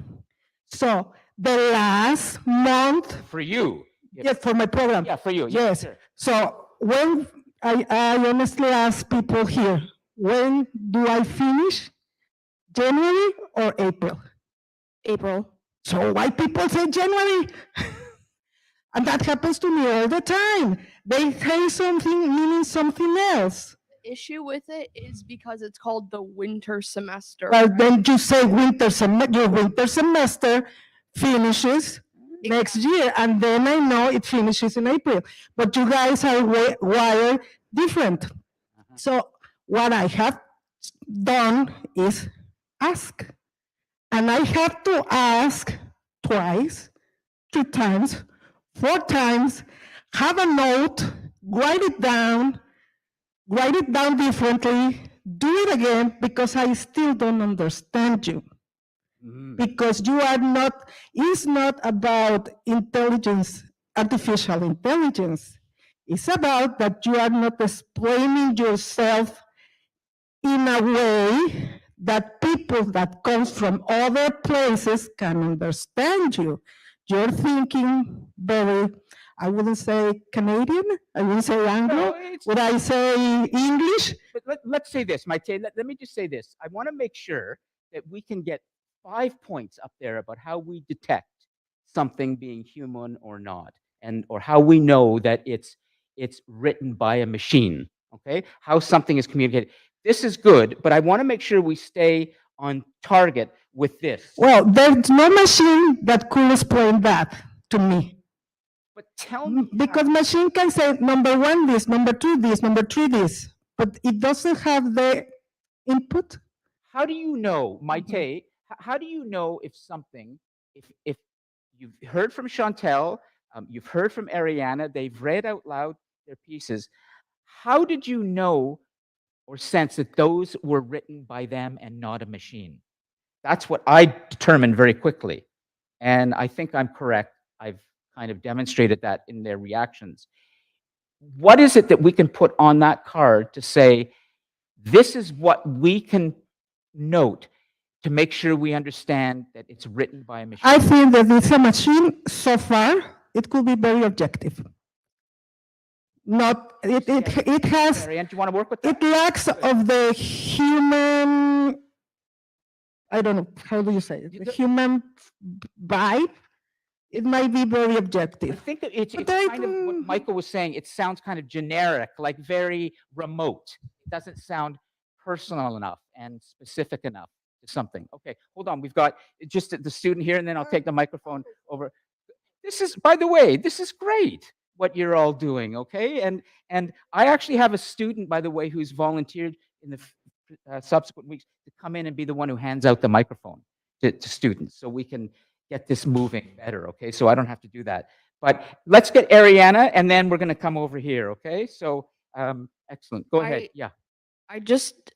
Speaker 10: So the last month.
Speaker 2: For you.
Speaker 10: Yes, for my program.
Speaker 2: Yeah, for you.
Speaker 10: Yes.
Speaker 2: Sure.
Speaker 10: So when I honestly ask people here, when do I finish? January or April?
Speaker 5: April.
Speaker 10: So why people say January? And that happens to me all the time. They say something meaning something else.
Speaker 5: The issue with it is because it's called the winter semester.
Speaker 10: Well, then you say your winter semester finishes next year, and then I know it finishes in April. But you guys are wired different. So what I have done is ask. And I have to ask twice, 3 times, 4 times, have a note, write it down differently, do it again, because I still don't understand you. Because you are not, it's not about intelligence, artificial intelligence. It's about that you are not explaining yourself in a way that people that comes from other places can understand you. You're thinking very, I wouldn't say Canadian, I wouldn't say Anglo, would I say English?
Speaker 2: But let's say this, Maite, let me just say this. I want to make sure that we can get 5 points up there about how we detect something being human or not, and or how we know that it's written by a machine, okay? How something is communicated. This is good, but I want to make sure we stay on target with this.
Speaker 10: Well, there's no machine that could explain that to me.
Speaker 2: But tell me.
Speaker 10: Because machine can say number 1 this, number 2 this, number 3 this, but it doesn't have the input.
Speaker 2: How do you know, Maite, how do you know if something, if you've heard from Chantel, you've heard from Ariana, they've read out loud their pieces. How did you know or sense that those were written by them and not a machine? That's what I determined very quickly. And I think I'm correct. I've kind of demonstrated that in their reactions. What is it that we can put on that card to say, this is what we can note to make sure we understand that it's written by a machine?
Speaker 10: I think that it's a machine so far, it could be very objective. Not, it has,
Speaker 2: Marianne, do you want to work with that?
Speaker 10: it lacks of the human, I don't know, how do you say it? The human vibe. It might be very
Speaker 2: I
Speaker 10: objective.
Speaker 2: think that it's
Speaker 10: But
Speaker 2: kind of what Michael was saying. It sounds kind of generic, like very remote. It doesn't sound personal enough and specific enough to something. Okay, hold on. We've got just the student here, and then I'll take the microphone over. This is, by the way, this is great what you're all doing, okay? And I actually have a student, by the way, who's volunteered in the subsequent weeks to come in and be the one who hands out the microphone to students, so we can get this moving better, okay? So I don't have to do that. But let's get Ariana, and then we're going to come over here, okay? So excellent. Go ahead. Yeah.
Speaker 5: I just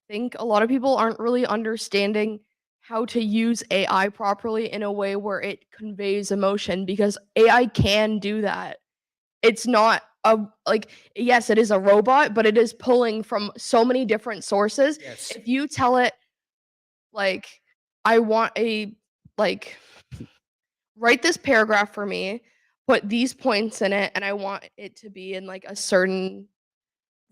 Speaker 5: think a lot of people aren't really understanding how to use AI properly in a way where it conveys emotion, because AI can do that. It's not a, like, yes, it is a robot, but it is pulling from so many different sources.
Speaker 2: Yes.
Speaker 5: If you tell it, like, I want a, like, write this paragraph for me, put these points in it, and I want it to be in like a certain,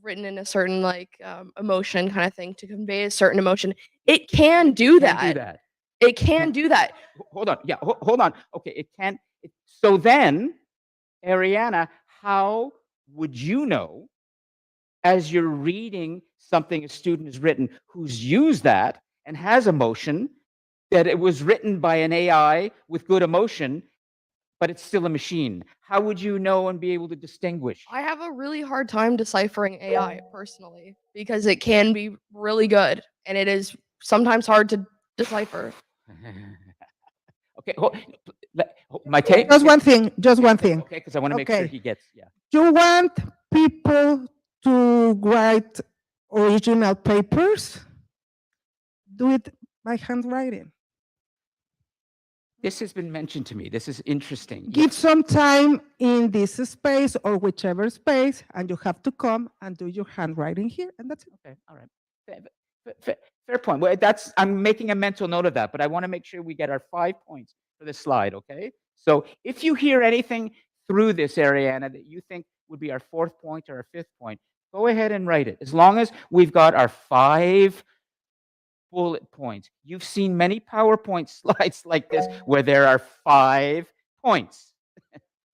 Speaker 5: written in a certain like emotion kind of thing to convey a certain emotion. It can do
Speaker 2: Can
Speaker 5: that.
Speaker 2: do that.
Speaker 5: It can do that.
Speaker 2: Hold on. Yeah, hold on. Okay, it can. So then, Ariana, how would you know, as you're reading something a student has written who's used that and has emotion, that it was written by an AI with good emotion, but it's still a machine? How would you know and be able to distinguish?
Speaker 5: I have a really hard time deciphering AI personally, because it can be really good and it is sometimes hard to decipher.
Speaker 2: Okay, my take.
Speaker 10: Just one thing, just one thing.
Speaker 2: Okay, because I want to make sure
Speaker 10: Okay.
Speaker 2: he gets. Yeah.
Speaker 10: You want people to write original papers? Do it by handwriting.
Speaker 2: This has been mentioned to me. This is interesting.
Speaker 10: Give some time in this space or whichever space, and you have to come and do your handwriting here, and that's it.
Speaker 2: Okay, all right. Fair point. Well, I'm making a mental note of that, but I want to make sure we get our 5 points for this slide, okay? So if you hear anything through this, Ariana, that you think would be our 4th point or our 5th point, go ahead and write it. As long as we've got our 5 bullet points. You've seen many PowerPoint slides like this where there are 5 points.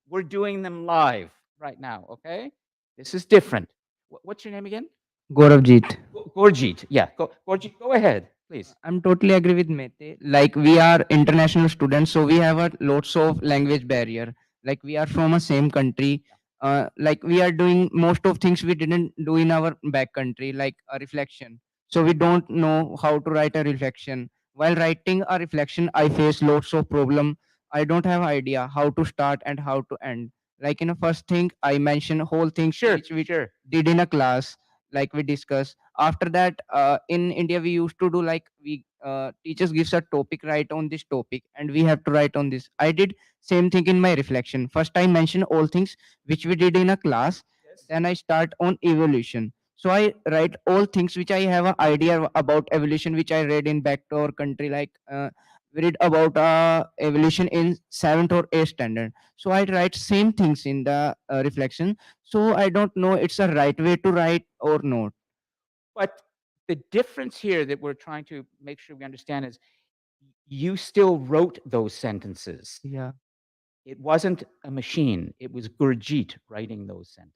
Speaker 2: We're doing them live right now, okay? This is different. What's your name again?
Speaker 11: Gauravjit.
Speaker 2: Gurjeet. Yeah, Gurjeet, go ahead, please.
Speaker 11: I'm totally agree with Mete. Like we are international students, so we have a lots of language barrier. Like we are from a same country. Like we are doing most of things we didn't do in our back country, like a reflection. So we don't know how to write a reflection. While writing a reflection, I face lots of problem. I don't have idea how to start and how to end. Like in the first thing, I mention whole thing which we did in a class, like we discussed. After that, in India, we used to do like we teachers gives a topic, write on this topic, and we have to write on this. I did same thing in my reflection. First, I mention all things which we did in a class. Then I start on evolution. So I write all things which I have an idea about evolution, which I read in back to our country. Like we read about evolution in 7th or 8th standard. So I write same things in the reflection. So I don't know it's a right way to write or not.
Speaker 2: But the difference here that we're trying to make sure we understand is you still wrote those sentences.
Speaker 11: Yeah.
Speaker 2: It wasn't a machine. It was Gurjeet writing those sentences.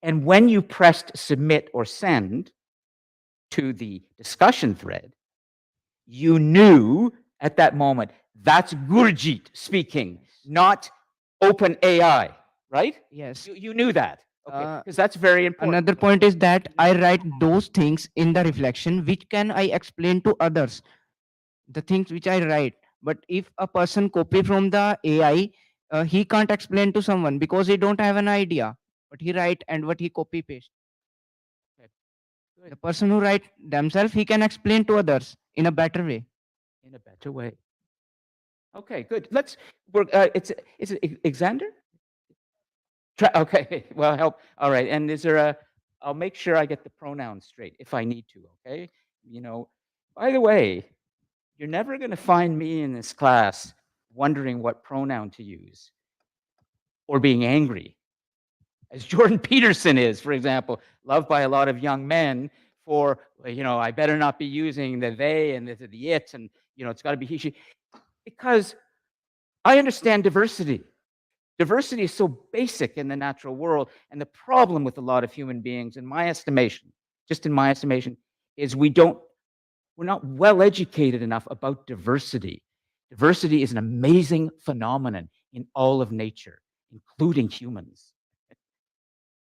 Speaker 2: And when you pressed submit or send to the discussion thread, you knew at that moment that's Gurjeet speaking, not open AI, right?
Speaker 11: Yes.
Speaker 2: You knew that. Okay, because that's very important.
Speaker 11: Another point is that I write those things in the reflection which can I explain to others. The things which I write, But if a person copy from the AI, he can't explain to someone because he don't have an idea what he write and what he copy paste. The person who write themselves, he can explain to others in a better way.
Speaker 2: In a better way. Okay, good. Let's work. Is it Xander? Okay, well, help. All right, and is there a? I'll make sure I get the pronouns straight if I need to. Okay, you know. By the way, you're never going to find me in this class wondering what pronoun to use or being angry, as Jordan Peterson is, for example, loved by a lot of young men for, I better not be using the they and the it, and, it's got to be he, she, because I understand diversity. Diversity is so basic in the natural world, and the problem with a lot of human beings, in my estimation, just in my estimation, is we're not well educated enough about diversity. Diversity is an amazing phenomenon in all of nature, including humans.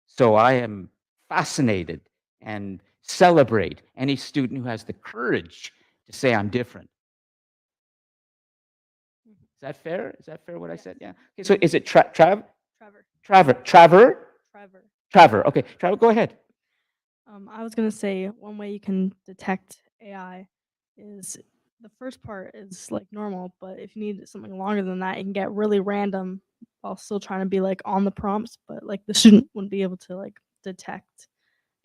Speaker 2: So I am fascinated and celebrate any student who has the courage to say I'm different. Is that fair? Is that fair what I said? Yeah. Okay, so is it Trevor? Okay, Trevor, go ahead.
Speaker 9: I was going to say one way you can detect AI is the first part is like normal, but if you need something longer than that, you can get really random while still trying to be like on the prompts, but like the student wouldn't be able to like detect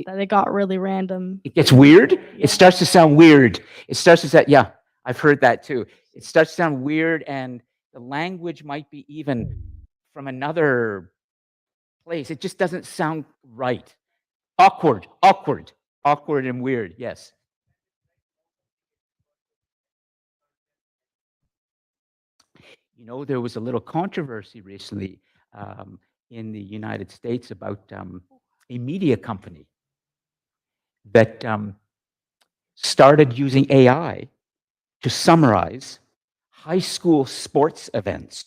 Speaker 9: that it got really random.
Speaker 2: It gets weird. It starts to sound weird. It starts to sound, yeah, I've heard that too. It starts to sound weird, and the language might be even from another place. It just doesn't sound right. Awkward and weird. Yes. There was a little controversy recently in the United States about a media company that started using AI to summarize high school sports events.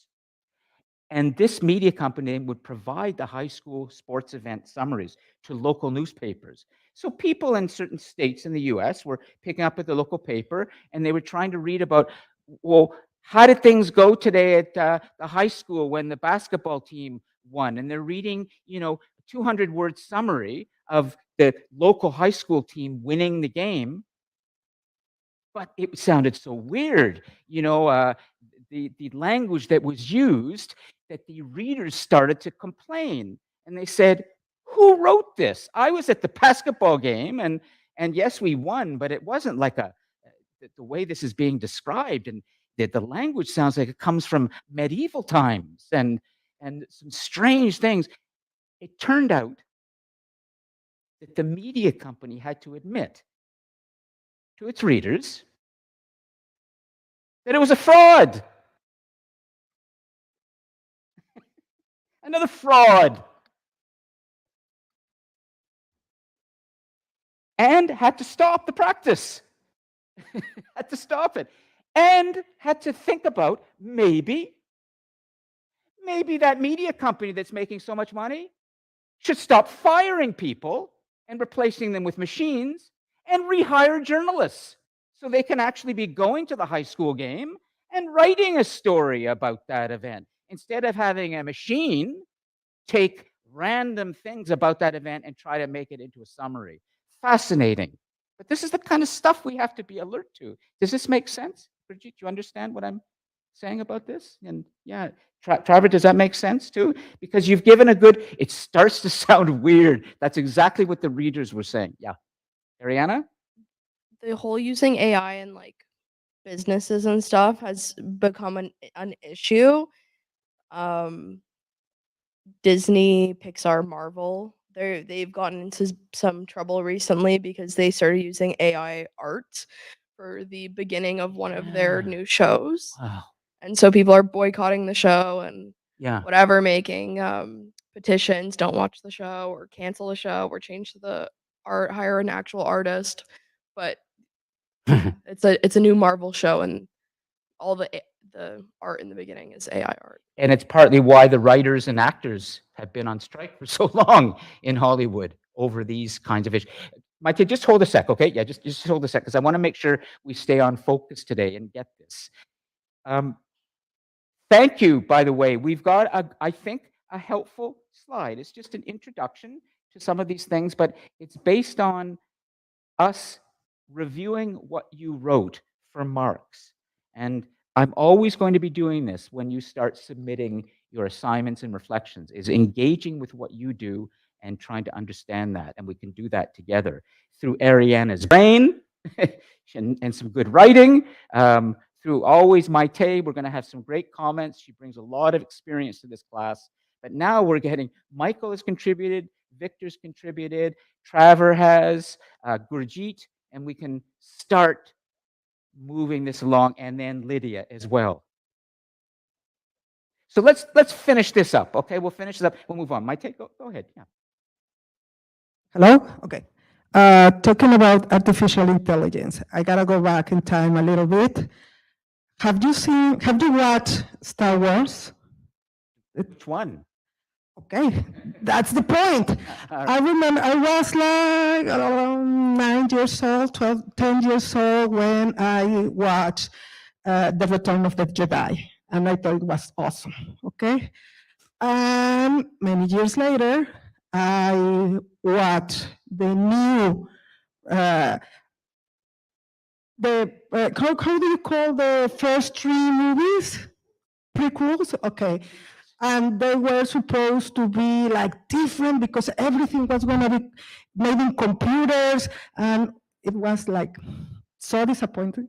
Speaker 2: And this media company would provide the high school sports event summaries to local newspapers. So people in certain states in the US were picking up at the local paper, and they were trying to read about, well, how did things go today at the high school when the basketball team won? And they're reading, a 200-word summary of the local high school team winning the game. But it sounded so weird, the language that was used, that the readers started to complain. And they said, who wrote this? I was at the basketball game, and yes, we won, but it wasn't like the way this is being described. And the language sounds like it comes from medieval times and some strange things. It turned out that the media company had to admit to its readers that it was a fraud. Another fraud. And had to stop the practice. Had to stop it. And had to think about maybe that media company that's making so much money should stop firing people and replacing them with machines and rehire journalists so they can actually be going to the high school game and writing a story about that event, instead of having a machine take random things about that event and try to make it into a summary. Fascinating. But this is the kind of stuff we have to be alert to. Does this make sense? Bridget, do you understand what I'm saying about this? And yeah, Trevor, does that make sense too? Because you've given it starts to sound weird. That's exactly what the readers were saying. Yeah. Ariana?
Speaker 5: The whole using AI in like businesses and stuff has become an issue. Disney, Pixar, Marvel, they've gotten into some trouble recently because they started using AI art for the beginning of one of their new shows.
Speaker 2: Wow.
Speaker 5: And so people are boycotting the show and
Speaker 2: Yeah.
Speaker 5: whatever, making petitions, don't watch the show or cancel the show or change the art, hire an actual artist. But it's a new Marvel show, and all the art in the beginning is AI art.
Speaker 2: And it's partly why the writers and actors have been on strike for so long in Hollywood over these kinds of issues. Maite, just hold a sec, okay? Yeah, just hold a sec, because I want to make sure we stay on focus today and get this. Thank you, by the way. We've got, I think, a helpful slide. It's just an introduction to some of these things, but it's based on us reviewing what you wrote for marks. And I'm always going to be doing this when you start submitting your assignments and reflections, is engaging with what you do and trying to understand that. And we can do that together through Ariana's brain and some good writing. Through always Maite, we're going to have some great comments. She brings a lot of experience to this class. But now we're getting, Michael has contributed, Victor's contributed, Traver has, Gurjeet, and we can start moving this along, and then Lydia as well. So let's finish this up, okay? We'll finish this up. We'll move on. Maite, go ahead. Yeah.
Speaker 10: Hello? Okay. Talking about artificial intelligence, I gotta go back in time a little bit. Have you watched Star Wars?
Speaker 2: Which one?
Speaker 10: Okay, that's the point. I remember I was like around 9 years old, 10 years old when I watched The Return of the Jedi, and I thought it was awesome, okay? And many years later, I watched the new, how do you call the first 3 movies? Prequels? Okay. And they were supposed to be like different because everything was going to be made in computers, and it was like so disappointing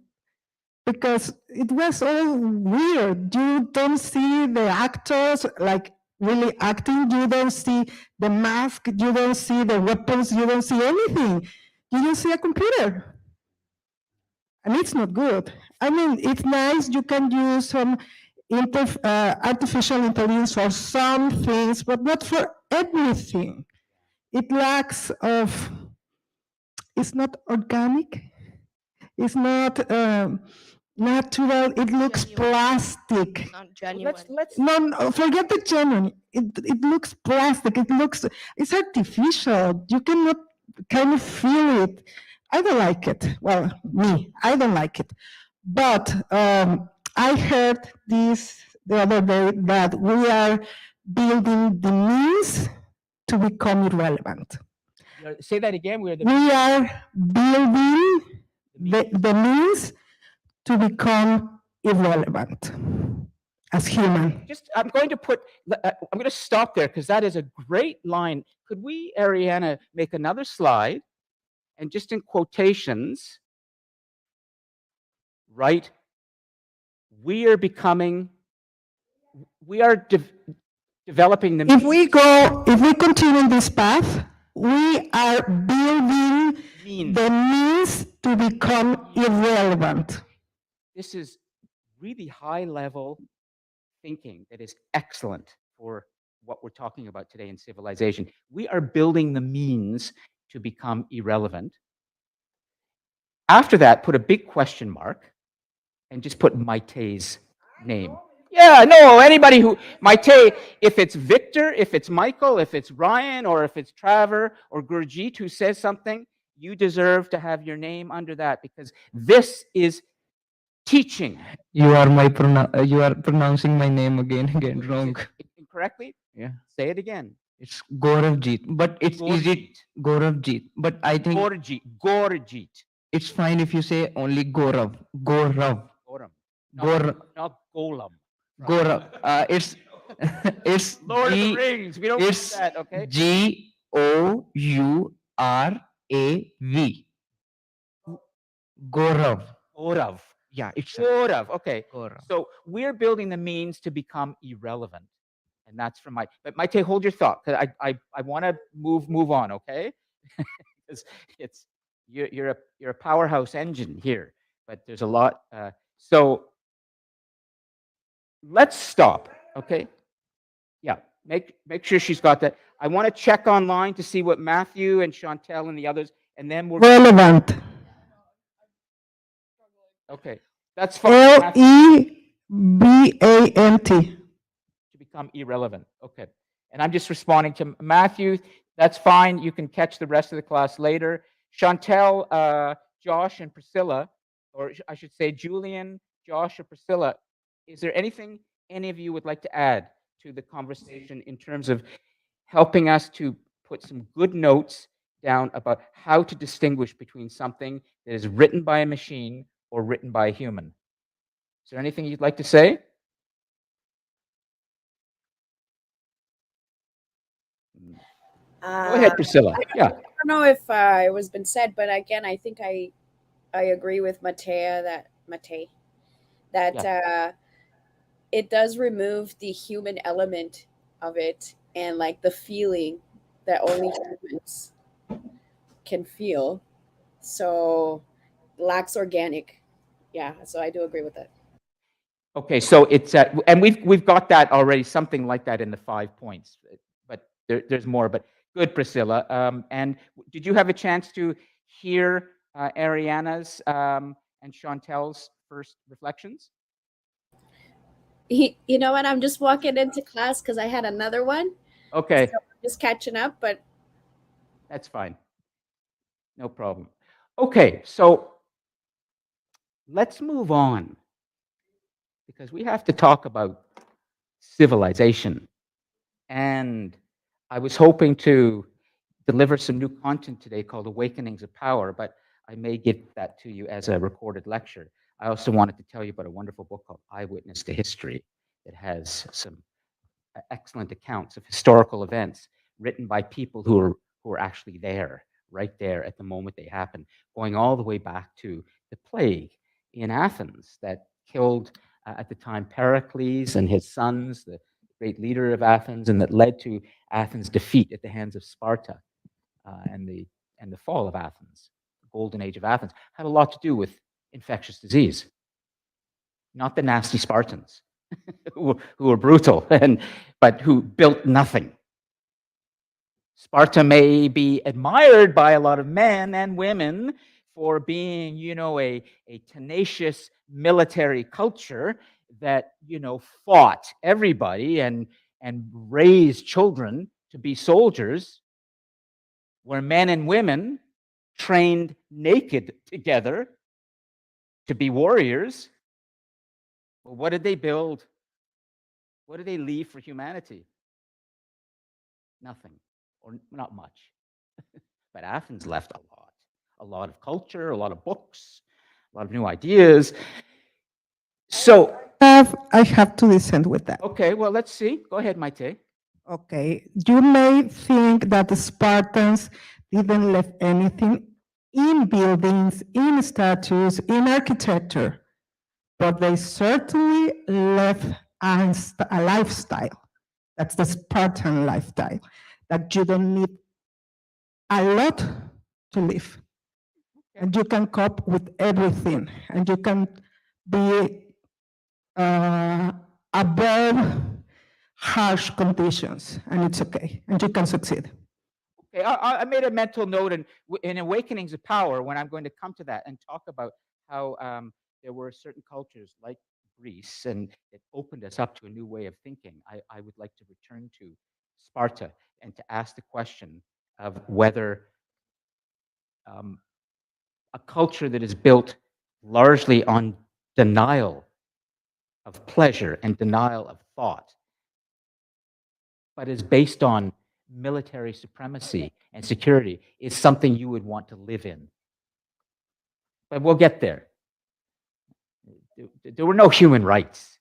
Speaker 10: because it was all weird. You don't see the actors like really acting, you don't see the mask, you don't see the weapons, you don't see anything. You just see a computer. And it's not good. I mean, it's nice, you can use some artificial intelligence for some things, but not for everything. It lacks of, it's not organic, it's not natural, it looks plastic.
Speaker 5: Not genuine.
Speaker 10: No, forget the genuine. It looks plastic, it's artificial. You cannot kind of feel it. I don't like it. Well, I don't like it. But I heard this the other day that we are building the means to become irrelevant.
Speaker 2: Say that again.
Speaker 10: We are building the means to become irrelevant as human.
Speaker 2: I'm going to stop there because that is a great line. Could we, Ariana, make another slide and just in quotations, write, we are developing the.
Speaker 10: If we continue this path, we are building the means to become irrelevant.
Speaker 2: This is really high level thinking that is excellent for what we're talking about today in civilization. We are building the means to become irrelevant. After that, put a big question mark and just put Maite's name. Yeah, no, anybody who, Maite, if it's Victor, if it's Michael, if it's Ryan, or if it's Traver or Gurjeet who says something, you deserve to have your name under that because this is teaching.
Speaker 11: You are you are pronouncing my name again wrong.
Speaker 2: Incorrectly? Yeah. Say it again.
Speaker 11: It's Gauravjeet, but it's easy. Gauravjeet, but I think
Speaker 2: Gurjeet.
Speaker 11: It's fine if you say only Gaurav. Gaurav.
Speaker 2: Not Golam.
Speaker 11: Gaurav. It's
Speaker 2: Lord of the Rings. We don't do that, okay?
Speaker 11: Gourav. Gaurav.
Speaker 2: Gaurav.
Speaker 11: Yeah, it's
Speaker 2: Gaurav. Okay.
Speaker 11: Gaurav.
Speaker 2: So we're building the means to become irrelevant. And that's from but Maite, hold your thought, because I want to move on, okay? Because you're a powerhouse engine here, but there's a lot. So let's stop, okay? Yeah, make sure she's got that. I want to check online to see what Matthew and Chantel and the others, and then we're
Speaker 10: relevant.
Speaker 2: Okay, that's fine.
Speaker 10: Relevant.
Speaker 2: To become irrelevant. Okay, and I'm just responding to Matthew. That's fine. You can catch the rest of the class later. Chantel, Josh, and Priscilla, or I should say Julian, Josh, or Priscilla, is there anything any of you would like to add to the conversation in terms of helping us to put some good notes down about how to distinguish between something that is written by a machine or written by a human? Is there anything you'd like to say? Go ahead, Priscilla. Yeah.
Speaker 12: I don't know if it was been said, but again, I think I agree with Matea that it does remove the human element of it and like the feeling that only humans can feel. So lacks organic. Yeah, so I do agree with that.
Speaker 2: Okay, so it's and we've got that already, something like that in the 5 points, but there's more. But good, Priscilla. And did you have a chance to hear Ariana's and Chantel's first reflections?
Speaker 12: You know what? I'm just walking into class because I had another one.
Speaker 2: Okay.
Speaker 12: So I'm just catching up, but
Speaker 2: That's fine. No problem. Okay, so let's move on because we have to talk about civilization. And I was hoping to deliver some new content today called Awakenings of Power, but I may get that to you as a recorded lecture. I also wanted to tell you about a wonderful book called Eyewitness to History that has some excellent accounts of historical events written by people who are actually there, right there at the moment they happen, going all the way back to the plague in Athens that killed at the time Pericles and his sons, the great leader of Athens, and that led to Athens' defeat at the hands of Sparta and the fall of Athens. The golden age of Athens had a lot to do with infectious disease, not the nasty Spartans who were brutal but who built nothing. Sparta may be admired by a lot of men and women for being, a tenacious military culture that, fought everybody and raised children to be soldiers, where men and women trained naked together to be warriors. Well, what did they build? What did they leave for humanity? Nothing, or not much. But Athens left a lot of culture, a lot of books, a lot of new ideas. So
Speaker 10: I have to dissent with that.
Speaker 2: Okay, well, let's see. Go ahead, Maite.
Speaker 10: Okay, you may think that the Spartans didn't leave anything in buildings, in statues, in architecture, but they certainly left a lifestyle. That's the Spartan lifestyle, that you don't need a lot to live. And you can cope with everything, and you can be above harsh conditions, and it's okay, and you can succeed.
Speaker 2: Okay, I made a mental note in Awakenings of Power when I'm going to come to that and talk about how there were certain cultures like Greece, and it opened us up to a new way of thinking. I would like to return to Sparta and to ask the question of whether a culture that is built largely on denial of pleasure and denial of thought, but is based on military supremacy and security, is something you would want to live in. But we'll get there. There were no human rights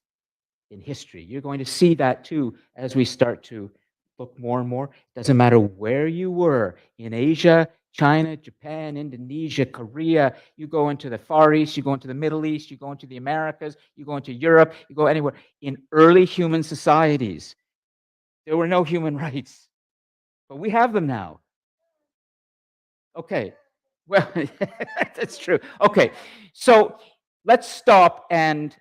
Speaker 2: in history. You're going to see that too as we start to look more and more. It doesn't matter where you were in Asia, China, Japan, Indonesia, Korea, you go into the Far East, you go into the Middle East, you go into the Americas, you go into Europe, you go anywhere. In early human societies, there were no human rights, but we have them now. Okay, well, that's true. Okay, so let's stop, and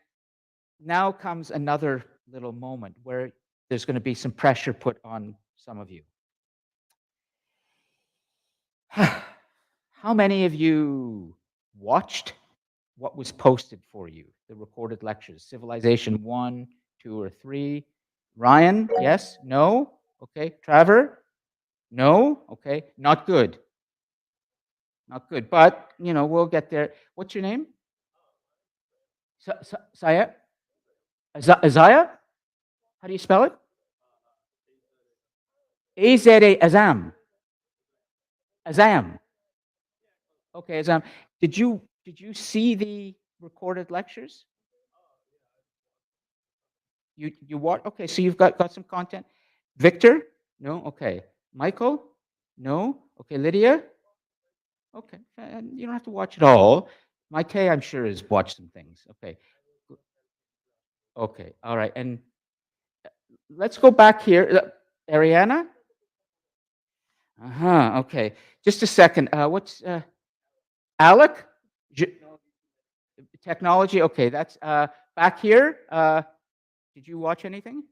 Speaker 2: now comes another little moment where there's going to be some pressure put on some of you. How many of you watched what was posted for you, the recorded lectures? Civilization 1, 2, or 3? Ryan, yes? No? Okay. Trevor? No? Okay. Not good. Not good, but, we'll get there. What's your name? Sayed? Isaiah? How do you spell it? A-Z-A, Azam. Azam. Okay, Azam. Did you see the recorded lectures? You what? Okay, so you've got some content. Victor? No? Okay. Michael? No? Okay, Lydia? Okay, and you don't have to watch it all. Maite, I'm sure, has watched some things. Okay. Okay, all right. And let's go back here. Ariana? Uh-huh, okay. Just a second. What's Alec? Technology? Okay, that's back here. Did you watch anything?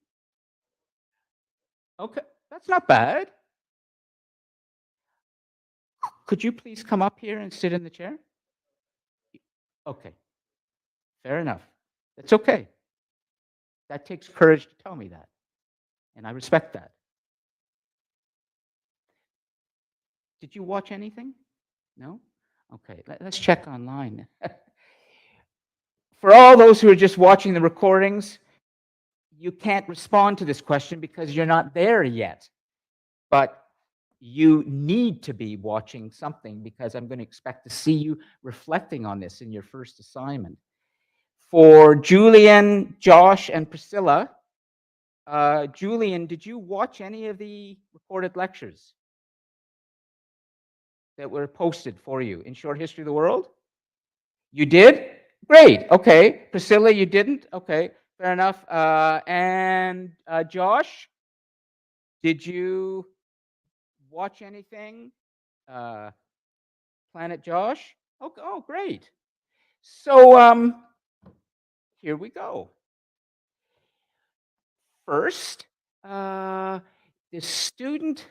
Speaker 2: Okay, that's not bad. Could you please come up here and sit in the chair? Okay, fair enough. That's okay. That takes courage to tell me that, and I respect that. Did you watch anything? No? Okay, let's check online. For all those who are just watching the recordings, you can't respond to this question because you're not there yet. But you need to be watching something because I'm going to expect to see you reflecting on this in your first assignment. For Julian, Josh, and Priscilla, Julian, did you watch any of the recorded lectures that were posted for you in Short History of the World? You did? Great. Okay. Priscilla, you didn't? Okay. Fair enough. And Josh, did you watch anything? Planet Josh? Oh, great. So here we go. First, the student,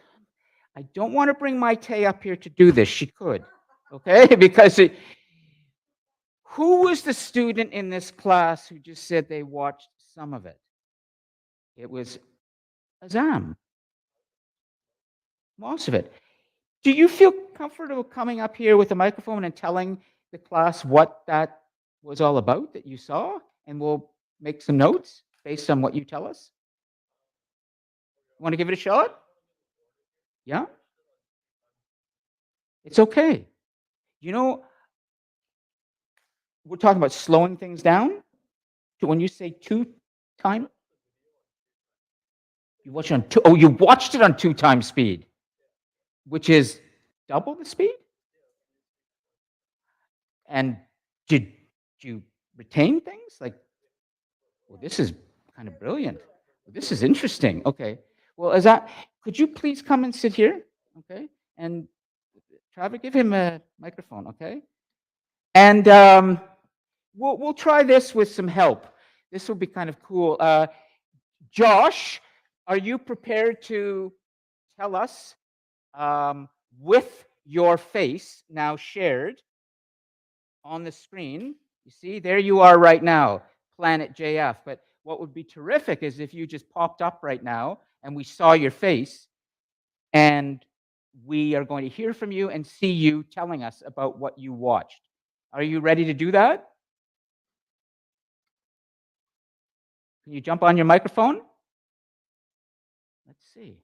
Speaker 2: I don't want to bring Maite up here to do this. She could, okay? Because who was the student in this class who just said they watched some of it? It was Azam. Most of it. Do you feel comfortable coming up here with a microphone and telling the class what that was all about that you saw? And we'll make some notes based on what you tell us. Want to give it a shot? Yeah? It's okay. You know, we're talking about slowing things down. When you say 2 times, you watch it on 2. Oh, you watched it on 2 times speed, which is double the speed. And did you retain things? Like, well, this is kind of brilliant. This is interesting. Okay. Well, could you please come and sit here? Okay. And Trevor, give him a microphone. Okay. And we'll try this with some help. This will be kind of cool. Josh, are you prepared to tell us with your face now shared on the screen? You see, there you are right now, Planet JF. But what would be terrific is if you just popped up right now and we saw your face, and we are going to hear from you and see you telling us about what you watched. Are you ready to do that? Can you jump on your microphone? Let's see.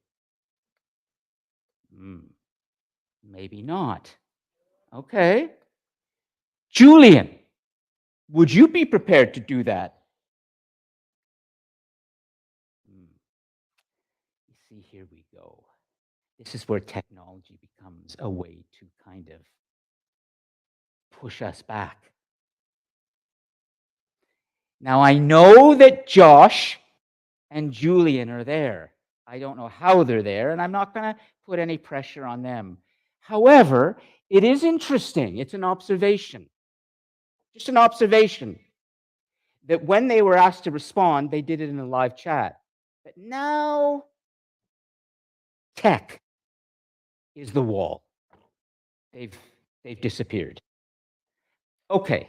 Speaker 2: Maybe not. Okay. Julian, would you be prepared to do that? You see, here we go. This is where technology becomes a way to kind of push us back. Now, I know that Josh and Julian are there. I don't know how they're there, and I'm not going to put any pressure on them. However, it is interesting. It's an observation. Just an observation that when they were asked to respond, they did it in a live chat. But now, tech is the wall. They've disappeared. Okay.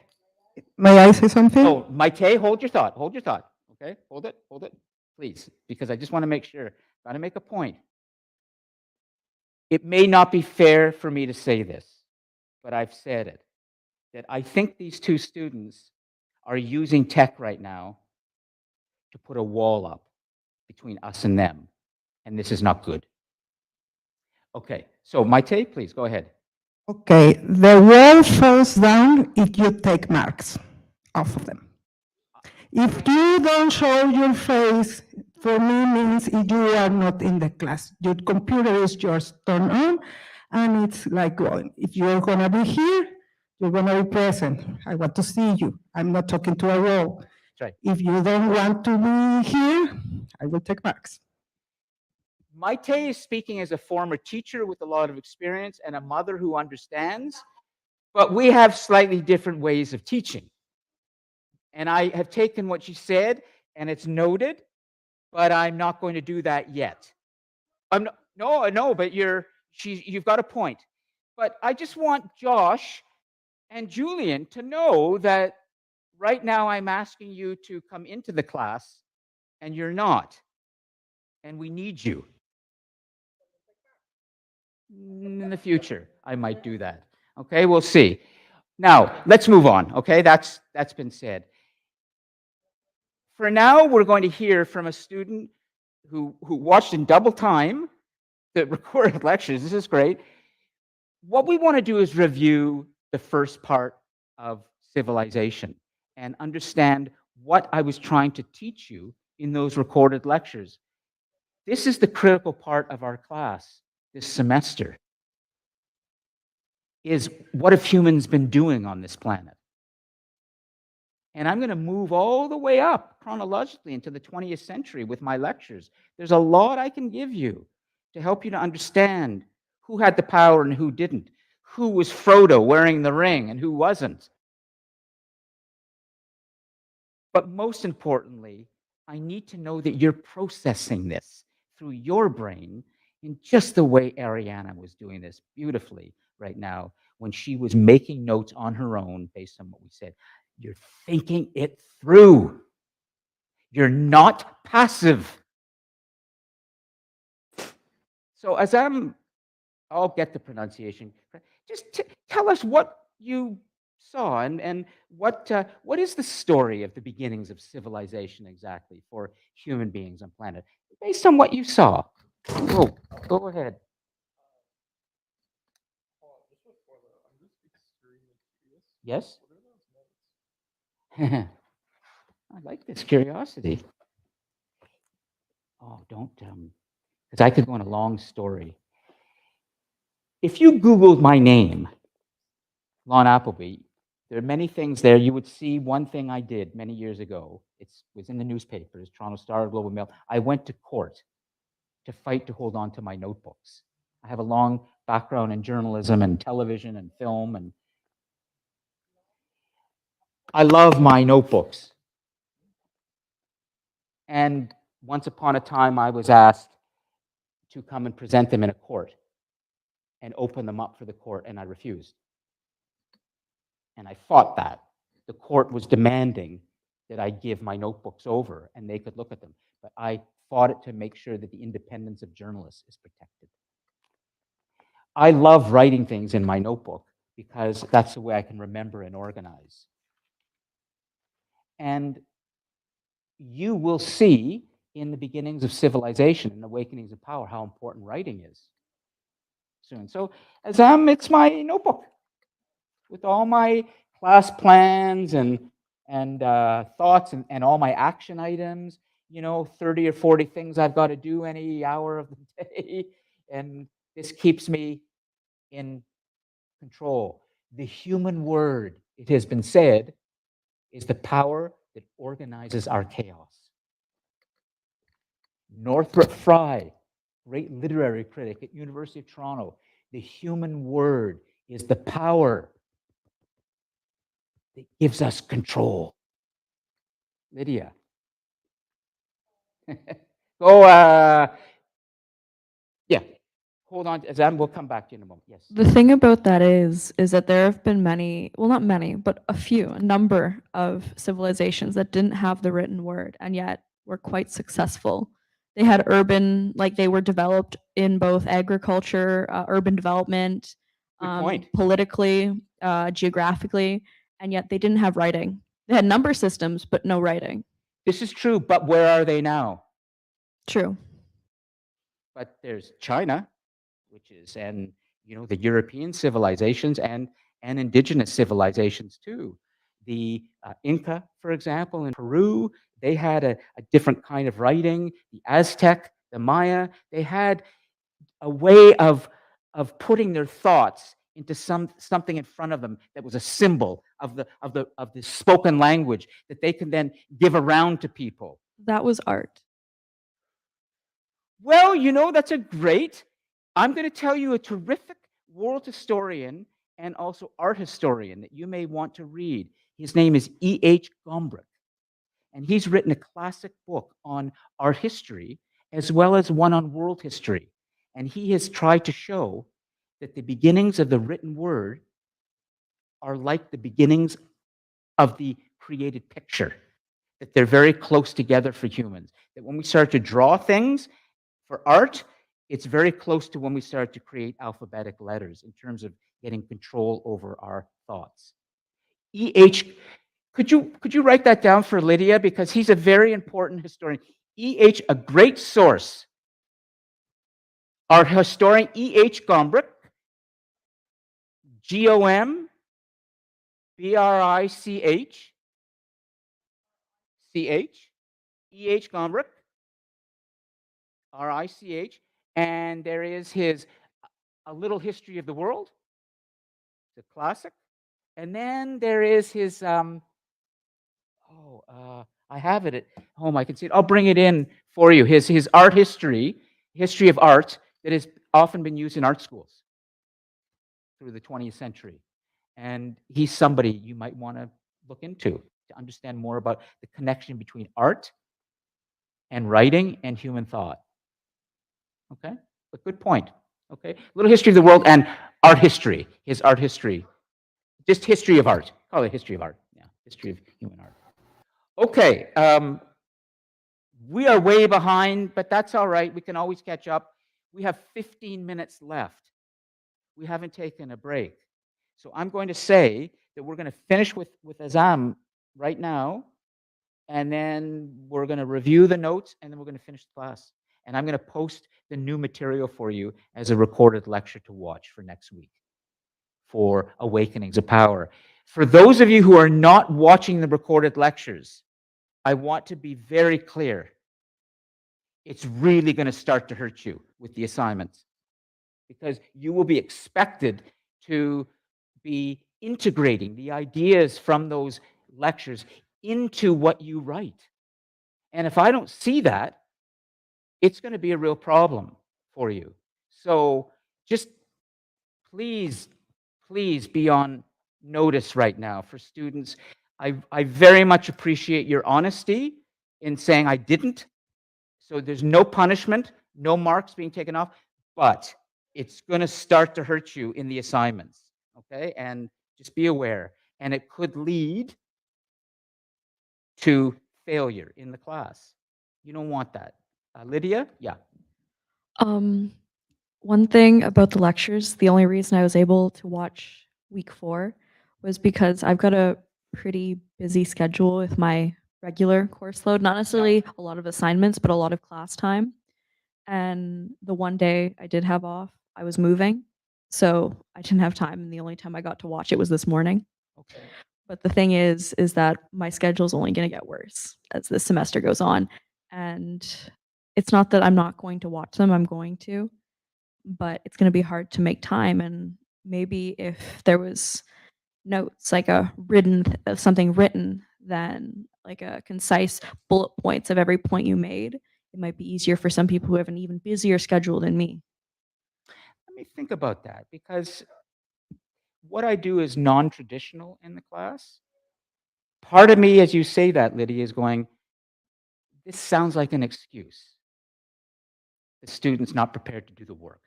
Speaker 10: May I say something?
Speaker 2: Oh, Maite, hold your thought. Hold your thought. Okay, hold it, please, because I just want to make sure. Got to make a point. It may not be fair for me to say this, but I've said it. That I think these 2 students are using tech right now to put a wall up between us and them. And this is not good. Okay, so Maite, please go ahead.
Speaker 10: Okay, the wall falls down if you take marks off of them. If you don't show your face, for me means if you are not in the class. Your computer is just turned on and it's like going. If you're gonna be here, you're gonna be present. I want to see you. I'm not talking to a wall.
Speaker 2: That's right.
Speaker 10: If you don't want to be here, I will take marks.
Speaker 2: Maite is speaking as a former teacher with a lot of experience and a mother who understands, but we have slightly different ways of teaching. And I have taken what she said and it's noted, but I'm not going to do that yet. No, but you've got a point. But I just want Josh and Julian to know that right now I'm asking you to come into the class and you're not. And we need you. In the future, I might do that. Okay, we'll see. Now, let's move on. Okay, that's been said. For now, we're going to hear from a student who watched in double time the recorded lectures. This is great. What we want to do is review the first part of civilization and understand what I was trying to teach you in those recorded lectures. This is the critical part of our class this semester, is what have humans been doing on this planet? And I'm going to move all the way up chronologically into the 20th century with my lectures. There's a lot I can give you to help you to understand who had the power and who didn't, who was Frodo wearing the ring and who wasn't. But most importantly, I need to know that you're processing this through your brain in just the way Ariana was doing this beautifully right now when she was making notes on her own based on what we said. You're thinking it through. You're not passive. So as I'll get the pronunciation. Just tell us what you saw and what is the story of the beginnings of civilization exactly for human beings on planet based on what you saw. Oh, go ahead. Yes? I like this curiosity. Oh, don't, because I could go on a long story. If you Googled my name, Lon Appleby, there are many things there. You would see one thing I did many years ago. It was in the newspapers, Toronto Star, Globe and Mail. I went to court to fight to hold on to my notebooks. I have a long background in journalism and television and film, and I love my notebooks. And once upon a time, I was asked to come and present them in a court and open them up for the court, and I refused. And I fought that. The court was demanding that I give my notebooks over and they could look at them. But I fought it to make sure that the independence of journalists is protected. I love writing things in my notebook because that's the way I can remember and organize. And you will see in the beginnings of civilization and awakenings of power how important writing is soon. So it's my notebook with all my class plans and thoughts and all my action items, 30 or 40 things I've got to do any hour of the day. And this keeps me in control. The human word, it has been said, is the power that organizes our chaos. Northrop Frye, great literary critic at University of Toronto, the human word is the power that gives us control. Lydia. Yeah. Hold on, Azam, we'll come back to you in a moment. Yes.
Speaker 9: The thing about that is that there have been many, well, not many, but a number of civilizations that didn't have the written word and yet were quite successful. They had they were developed in both agriculture, urban development, politically, geographically, and yet they didn't have writing. They had number systems, but no writing.
Speaker 2: This is true, but where are they now?
Speaker 9: True.
Speaker 2: But there's China, which is, and the European civilizations and indigenous civilizations too. The Inca, for example, in Peru, they had a different kind of writing. The Aztec, the Maya, they had a way of putting their thoughts into something in front of them that was a symbol of the spoken language that they can then give around to people.
Speaker 9: That was art.
Speaker 2: Well, that's a great. I'm going to tell you a terrific world historian and also art historian that you may want to read. His name is E.H. Gombrich, and he's written a classic book on art history as well as one on world history. And he has tried to show that the beginnings of the written word are like the beginnings of the created picture, that they're very close together for humans, that when we start to draw things for art, it's very close to when we start to create alphabetic letters in terms of getting control over our thoughts. E.H., could you write that down for Lydia? Because he's a very important historian. E.H., a great source. Our historian, E.H. Gombrich, Gombrich, E.H. Gombrich, R-I-C-H, and there is his A Little History of the World, the classic, and then there is his I have it at home. I can see it. I'll bring it in for you. His art history of art that has often been used in art schools through the 20th century, and he's somebody you might want to look into to understand more about the connection between art and writing and human thought. Okay, but good point. Okay, Little History of the World and art history. His art history, just history of art. Call it history of art. Yeah, history of human art. Okay, we are way behind, but that's all right. We can always catch up. We have 15 minutes left. We haven't taken a break. So I'm going to say that we're going to finish with Azam right now, and then we're going to review the notes, and then we're going to finish the class. And I'm going to post the new material for you as a recorded lecture to watch for next week for Awakenings of Power. For those of you who are not watching the recorded lectures, I want to be very clear. It's really going to start to hurt you with the assignments because you will be expected to be integrating the ideas from those lectures into what you write. And if I don't see that, it's going to be a real problem for you. So just please be on notice right now for students. I very much appreciate your honesty in saying I didn't. So there's no punishment, no marks being taken off, but it's going to start to hurt you in the assignments, okay? And just be aware. And it could lead to failure in the class. You don't want that. Lydia? Yeah.
Speaker 9: One thing about the lectures, the only reason I was able to watch week 4 was because I've got a pretty busy schedule with my regular course load, not necessarily a lot of assignments, but a lot of class time. And the one day I did have off, I was moving, so I didn't have time, and the only time I got to watch it was this morning.
Speaker 2: Okay.
Speaker 9: But the thing is that my schedule's only gonna get worse as this semester goes on, and it's not that I'm not going to watch them, I'm going to, but it's gonna be hard to make time, and maybe if there was notes, like something written, than like a concise bullet points of every point you made, it might be easier for some people who have an even busier schedule than me.
Speaker 2: Let me think about that, because what I do is non-traditional in the class. Part of me, as you say that, Lydia, is going, this sounds like an excuse. The student's not prepared to do the work.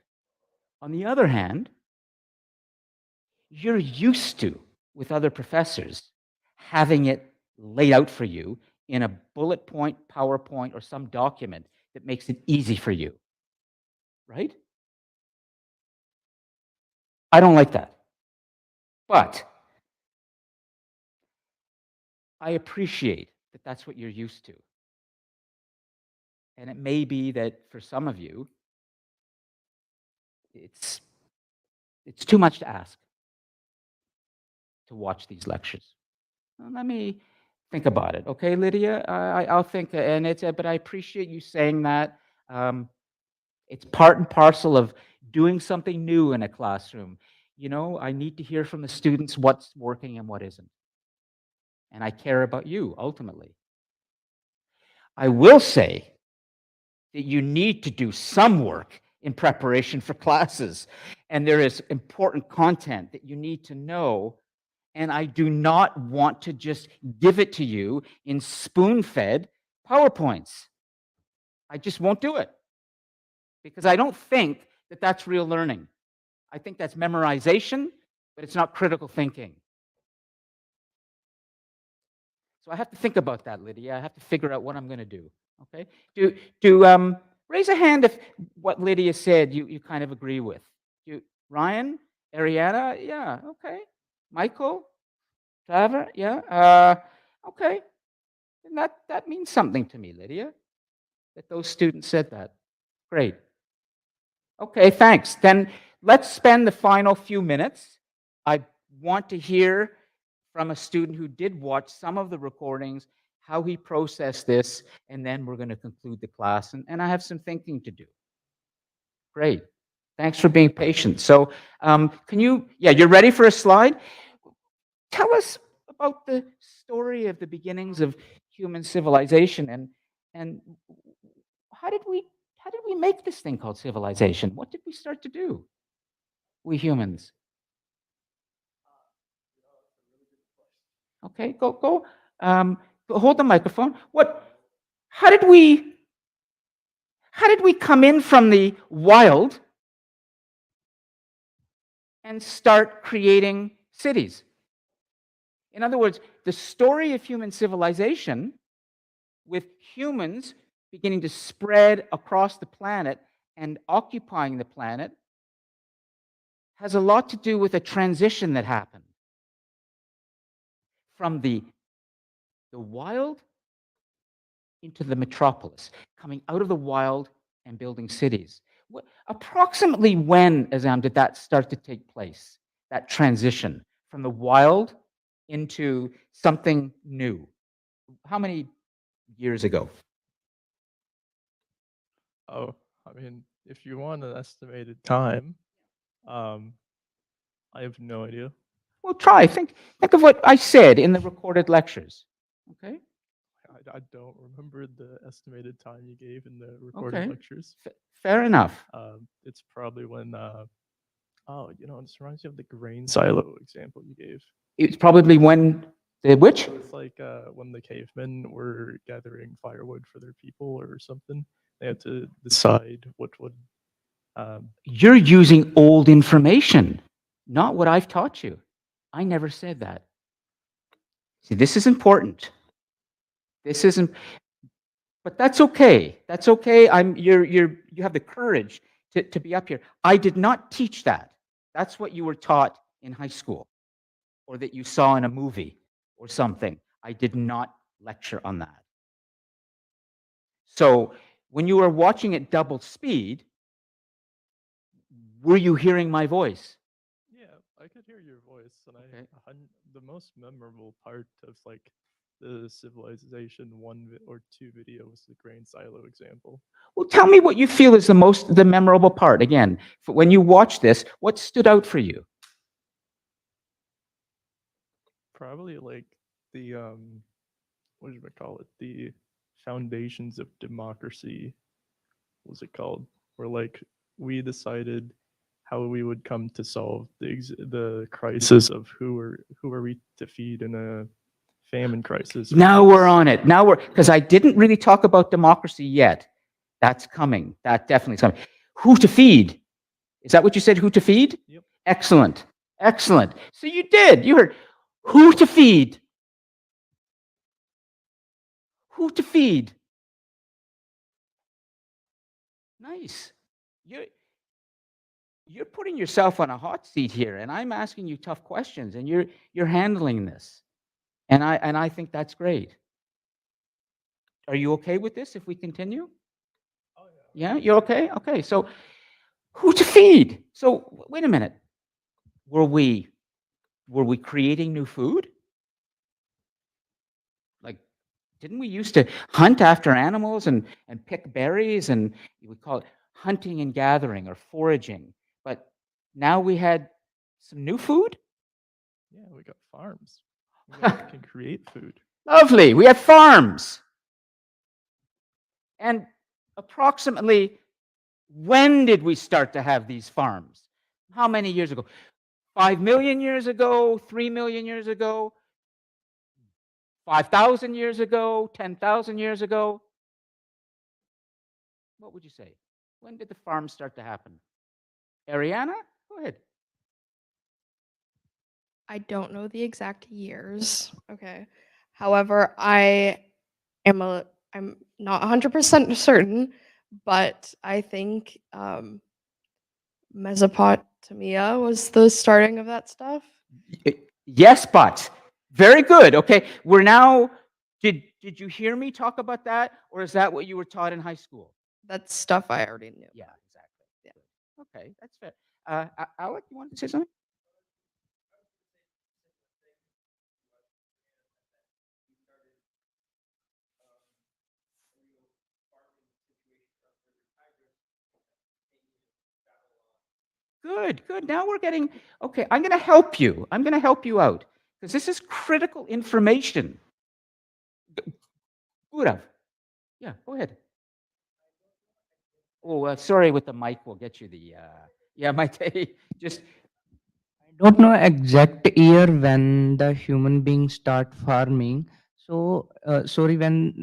Speaker 2: On the other hand, you're used to, with other professors, having it laid out for you in a bullet point, PowerPoint, or some document that makes it easy for you, right? I don't like that. But I appreciate that that's what you're used to. And it may be that for some of you, it's too much to ask to watch these lectures. Well, let me think about it, okay, Lydia? I'll think, and but I appreciate you saying that. It's part and parcel of doing something new in a classroom. You know, I need to hear from the students what's working and what isn't. And I care about you, ultimately. I will say that you need to do some work in preparation for classes. And there is important content that you need to know. And I do not want to just give it to you in spoon-fed PowerPoints. I just won't do it. Because I don't think that that's real learning. I think that's memorization, but it's not critical thinking. So I have to think about that, Lydia. I have to figure out what I'm going to do. Okay? Raise a hand if what Lydia said you kind of agree with. Ryan, Ariana, yeah, okay. Michael, Trevor, yeah, okay. And that means something to me, Lydia, that those students said that. Great. Okay, thanks. Then let's spend the final few minutes. I want to hear from a student who did watch some of the recordings, how he processed this, and then we're going to conclude the class. And I have some thinking to do. Great. Thanks for being patient. So can you, yeah, you're ready for a slide? Tell us about the story of the beginnings of human civilization and how did we make this thing called civilization? What did we start to do, we humans? Okay, go. Hold the microphone. How did we come in from the wild and start creating cities? In other words, the story of human civilization, with humans beginning to spread across the planet and occupying the planet, has a lot to do with a transition that happened from the wild into the metropolis, coming out of the wild and building cities. Approximately when, Azam, did that start to take place, that transition from the wild into something new? How many years ago?
Speaker 13: Oh, I mean, if you want an estimated time, I have no idea.
Speaker 2: Well, try. Think of what I said in the recorded lectures. Okay?
Speaker 13: I don't remember the estimated time you gave in the recorded lectures.
Speaker 2: Fair enough.
Speaker 13: It's probably when, oh, you know, this reminds me of the grain silo example you gave.
Speaker 2: It's probably when the which?
Speaker 13: So it's like when the cavemen were gathering firewood for their people or something. They had to decide what would.
Speaker 2: You're using old information, not what I've taught you. I never said that. See, this is important. This isn't, but that's okay. That's okay. You have the courage to be up here. I did not teach that. That's what you were taught in high school, or that you saw in a movie or something. I did not lecture on that. So when you were watching at double speed, were you hearing my voice?
Speaker 13: Yeah, I could hear your voice, and the most memorable part of like the Civilization 1 or 2 video was the grain silo example.
Speaker 2: Well, tell me what you feel is the memorable part. Again, when you watch this, what stood out for you?
Speaker 13: Probably like the what do we call it? The foundations of democracy. What was it called? Where like we decided how we would come to solve the crisis of who are we to feed in a famine crisis.
Speaker 2: Now we're on it. Now because I didn't really talk about democracy yet. That's coming. That definitely is coming. Who to feed? Is that what you said? Who to feed?
Speaker 13: Yep.
Speaker 2: Excellent. Excellent. So you did. You heard who to feed. Who to feed. Nice. You're putting yourself on a hot seat here, and I'm asking you tough questions, and you're handling this. And I think that's great. Are you okay with this if we continue? Yeah, you're okay? Okay, so who to feed? So wait a minute. Were we creating new food? Like, didn't we used to hunt after animals and pick berries, and we call it hunting and gathering or foraging? But now we had some new food?
Speaker 13: Yeah, we got farms. We can create food.
Speaker 2: Lovely. We have farms. And approximately when did we start to have these farms? How many years ago? 5 million years ago, 3 million years ago, 5,000 years ago, 10,000 years ago? What would you say? When did the farms start to happen? Ariana, go ahead.
Speaker 5: I don't know the exact years. Okay. However, I'm not 100% certain, but I think Mesopotamia was the starting of that stuff.
Speaker 2: Yes, but very good. Okay, we're now. Did you hear me talk about that, or is that what you were taught in high school?
Speaker 5: That's stuff I already knew.
Speaker 2: Yeah, exactly. Yeah. Okay, that's fair. Alec, you wanted to say something? Good, good. Now we're getting, okay, I'm going to help you. I'm going to help you out because this is critical information. Gurav, yeah, go ahead. Oh, sorry, with the mic, we'll get you the, yeah, my just.
Speaker 11: I don't know exact year when the human beings start farming. So, sorry, when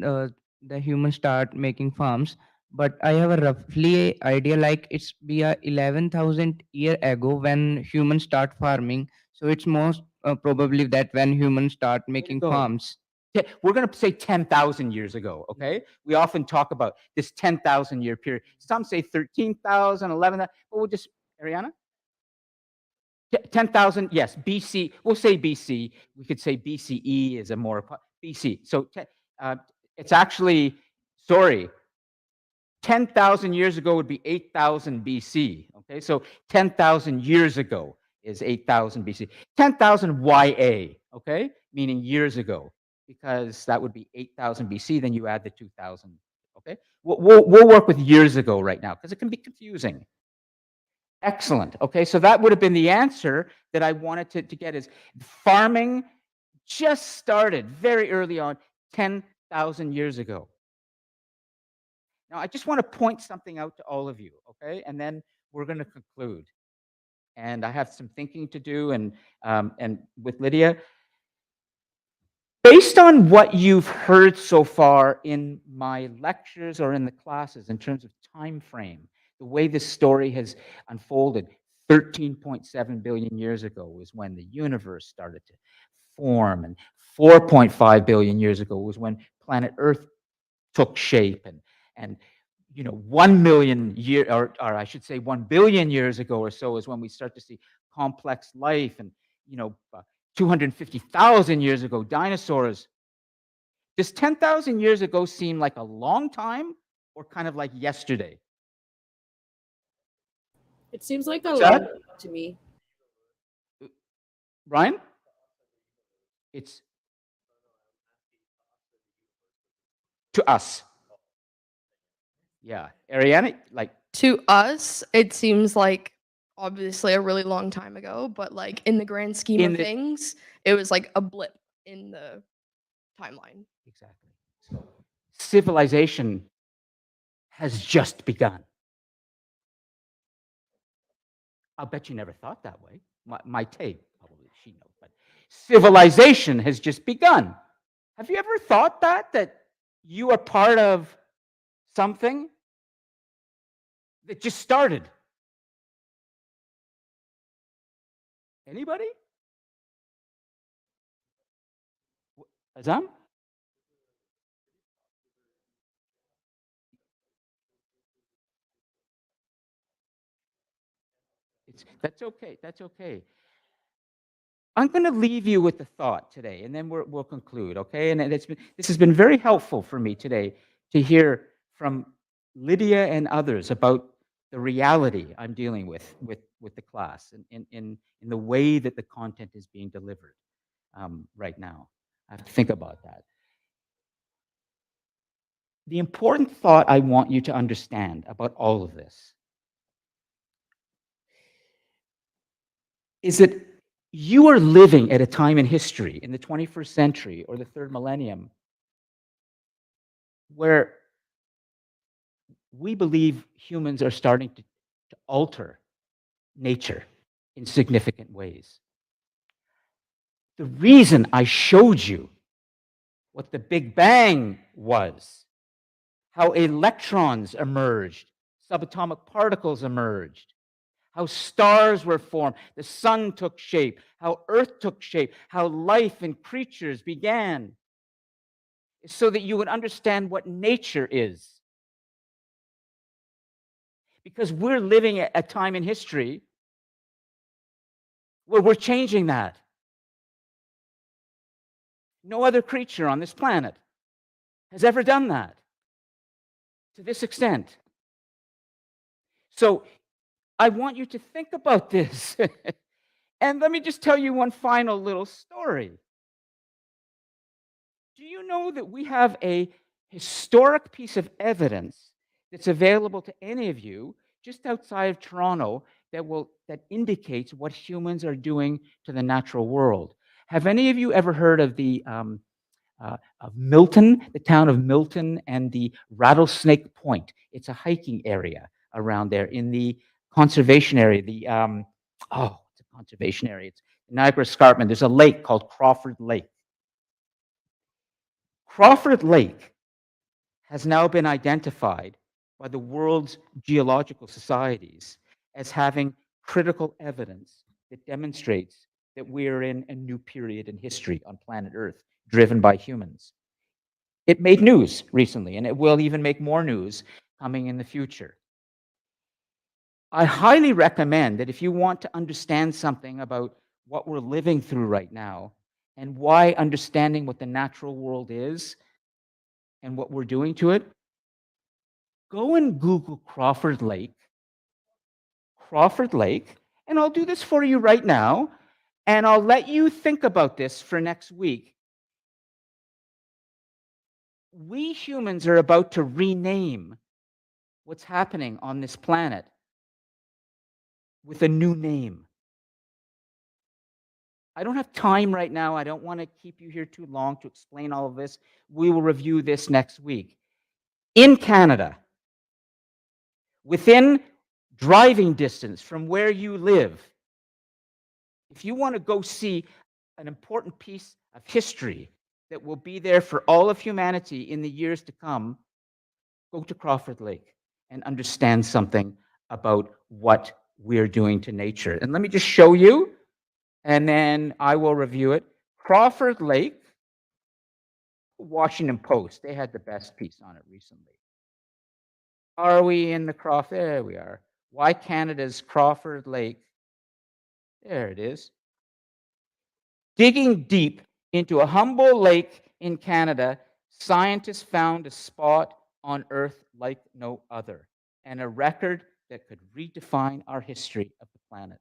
Speaker 11: the humans start making farms, but I have a roughly idea like it's be a 11,000 year ago when humans start farming. So it's most probably that when humans start making
Speaker 2: go.
Speaker 11: farms.
Speaker 2: We're going to say 10,000 years ago, okay? We often talk about this 10,000 year period. Some say 13,000, 11,000, but we'll just, Ariana? 10,000, yes, BC. We'll say BC. We could say BCE is a more, BC. So it's actually, sorry, 10,000 years ago would be 8,000 BC, okay? So 10,000 years ago is 8,000 BC. 10,000 YA, okay? Meaning years ago, because that would be 8,000 BC, then you add the 2,000, okay? We'll work with years ago right now, because it can be confusing. Excellent. Okay, so that would have been the answer that I wanted to get is farming just started very early on, 10,000 years ago. Now, I just want to point something out to all of you, okay? And then we're going to conclude. And I have some thinking to do, and with Lydia. Based on what you've heard so far in my lectures or in the classes in terms of time frame, the way this story has unfolded, 13.7 billion years ago was when the universe started to form, and 4.5 billion years ago was when planet Earth took shape, and 1 million year, or I should say 1 billion years ago or so is when we start to see complex life, and 250,000 years ago, dinosaurs. Does 10,000 years ago seem like a long time or kind of like yesterday?
Speaker 12: It seems like a
Speaker 2: What's
Speaker 12: long
Speaker 2: that?
Speaker 12: time to me.
Speaker 2: Brian? It's to us. Yeah. Ariana, like
Speaker 5: To us, it seems like obviously a really long time ago, but like in the grand scheme
Speaker 2: In
Speaker 5: of
Speaker 2: the-
Speaker 5: things, it was like a blip in the timeline.
Speaker 2: Exactly. So civilization has just begun. I'll bet you never thought that way. My tape, probably she knows, but civilization has just begun. Have you ever thought that you are part of something that just started? Anybody? Azam? That's okay. That's okay. I'm going to leave you with the thought today, and then we'll conclude, okay? And this has been very helpful for me today to hear from Lydia and others about the reality I'm dealing with the class in the way that the content is being delivered right now. I have to think about that. The important thought I want you to understand about all of this is that you are living at a time in history, in the 21st century or the third millennium, where we believe humans are starting to alter nature in significant ways. The reason I showed you what the Big Bang was, how electrons emerged, subatomic particles emerged, how stars were formed, the sun took shape, how Earth took shape, how life and creatures began, is so that you would understand what nature is. Because we're living at a time in history where we're changing that. No other creature on this planet has ever done that to this extent. So I want you to think about this. And let me just tell you one final little story. Do you know that we have a historic piece of evidence that's available to any of you just outside of Toronto that indicates what humans are doing to the natural world? Have any of you ever heard of of Milton, the town of Milton, and the Rattlesnake Point? It's a hiking area around there in the conservation area. It's a conservation area. It's Niagara Escarpment. There's a lake called Crawford Lake. Crawford Lake has now been identified by the world's geological societies as having critical evidence that demonstrates that we are in a new period in history on planet Earth, driven by humans. It made news recently, and it will even make more news coming in the future. I highly recommend that if you want to understand something about what we're living through right now and why understanding what the natural world is and what we're doing to it, go and Google Crawford Lake, and I'll do this for you right now, and I'll let you think about this for next week. We humans are about to rename what's happening on this planet with a new name. I don't have time right now. I don't want to keep you here too long to explain all of this. We will review this next week. In Canada, within driving distance from where you live, if you want to go see an important piece of history that will be there for all of humanity in the years to come, go to Crawford Lake and understand something about what we're doing to nature. And let me just show you, and then I will review it. Crawford Lake, Washington Post, they had the best piece on it recently. Are we in the Crawford? There we are. Why Canada's Crawford Lake? There it is. Digging deep into a humble lake in Canada, scientists found a spot on Earth like no other, and a record that could redefine our history of the planet.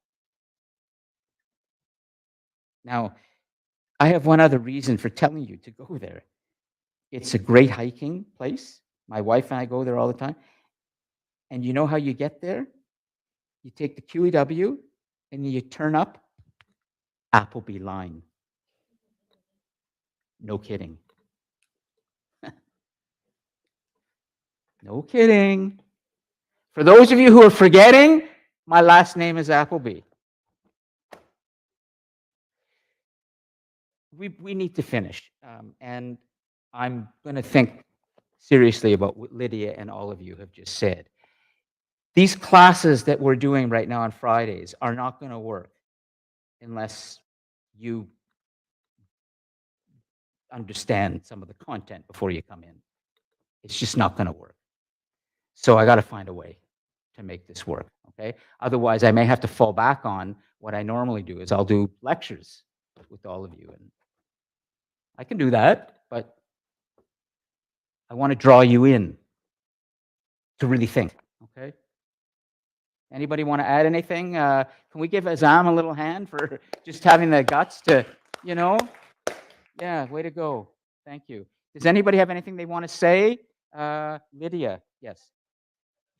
Speaker 2: Now, I have one other reason for telling you to go there. It's a great hiking place. My wife and I go there all the time. And you know how you get there? You take the QEW and you turn up Appleby line. No kidding. No kidding. For those of you who are forgetting, my last name is Appleby. We need to finish. And I'm going to think seriously about what Lydia and all of you have just said. These classes that we're doing right now on Fridays are not going to work unless you understand some of the content before you come in. It's just not going to work. So I got to find a way to make this work, okay? Otherwise, I may have to fall back on what I normally do, is I'll do lectures with all of you. And I can do that, but I want to draw you in. to really think. Okay. Anybody want to add anything? Can we give Azam a little hand for just having the guts to, yeah, way to go. Thank you. Does anybody have anything they want to say? Lydia, yes.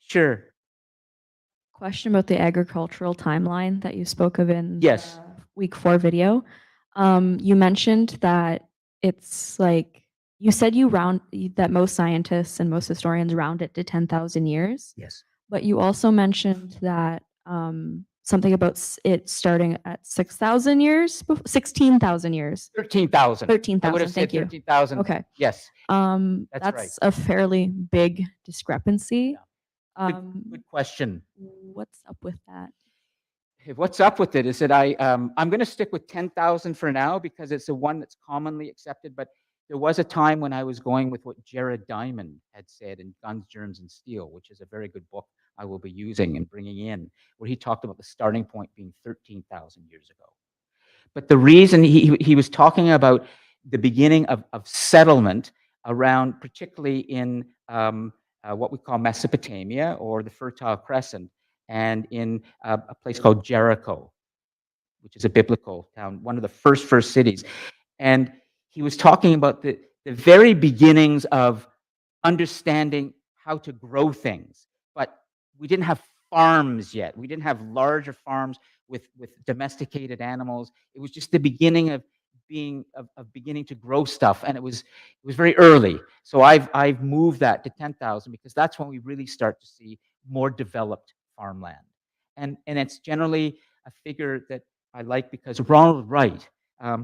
Speaker 2: Sure.
Speaker 9: Question about the agricultural timeline that you spoke of in
Speaker 2: Yes.
Speaker 9: week 4 video. You mentioned that it's like you said that most scientists and most historians round it to 10,000 years.
Speaker 2: Yes.
Speaker 9: But you also mentioned that something about it starting at 6,000 years, 16,000 years.
Speaker 2: 13,000. I would
Speaker 9: 13,000.
Speaker 2: have said
Speaker 9: Thank you.
Speaker 2: 13,000.
Speaker 9: Okay.
Speaker 2: Yes.
Speaker 9: That's
Speaker 2: right.
Speaker 9: a fairly big discrepancy.
Speaker 2: Good question.
Speaker 9: What's up with that?
Speaker 2: What's up with it is that I'm going to stick with 10,000 for now because it's the one that's commonly accepted. But there was a time when I was going with what Jared Diamond had said in Guns, Germs, and Steel, which is a very good book I will be using and bringing in, where he talked about the starting point being 13,000 years ago. But the reason he was talking about the beginning of settlement around, particularly in what we call Mesopotamia or the Fertile Crescent, and in a place called Jericho, which is a biblical town, one of the first cities. And he was talking about the very beginnings of understanding how to grow things. But we didn't have farms yet. We didn't have larger farms with domesticated animals. It was just the beginning of beginning to grow stuff, and it was very early. So I've moved that to 10,000 because that's when we really start to see more developed farmland, and it's generally a figure that I like because Ronald Wright,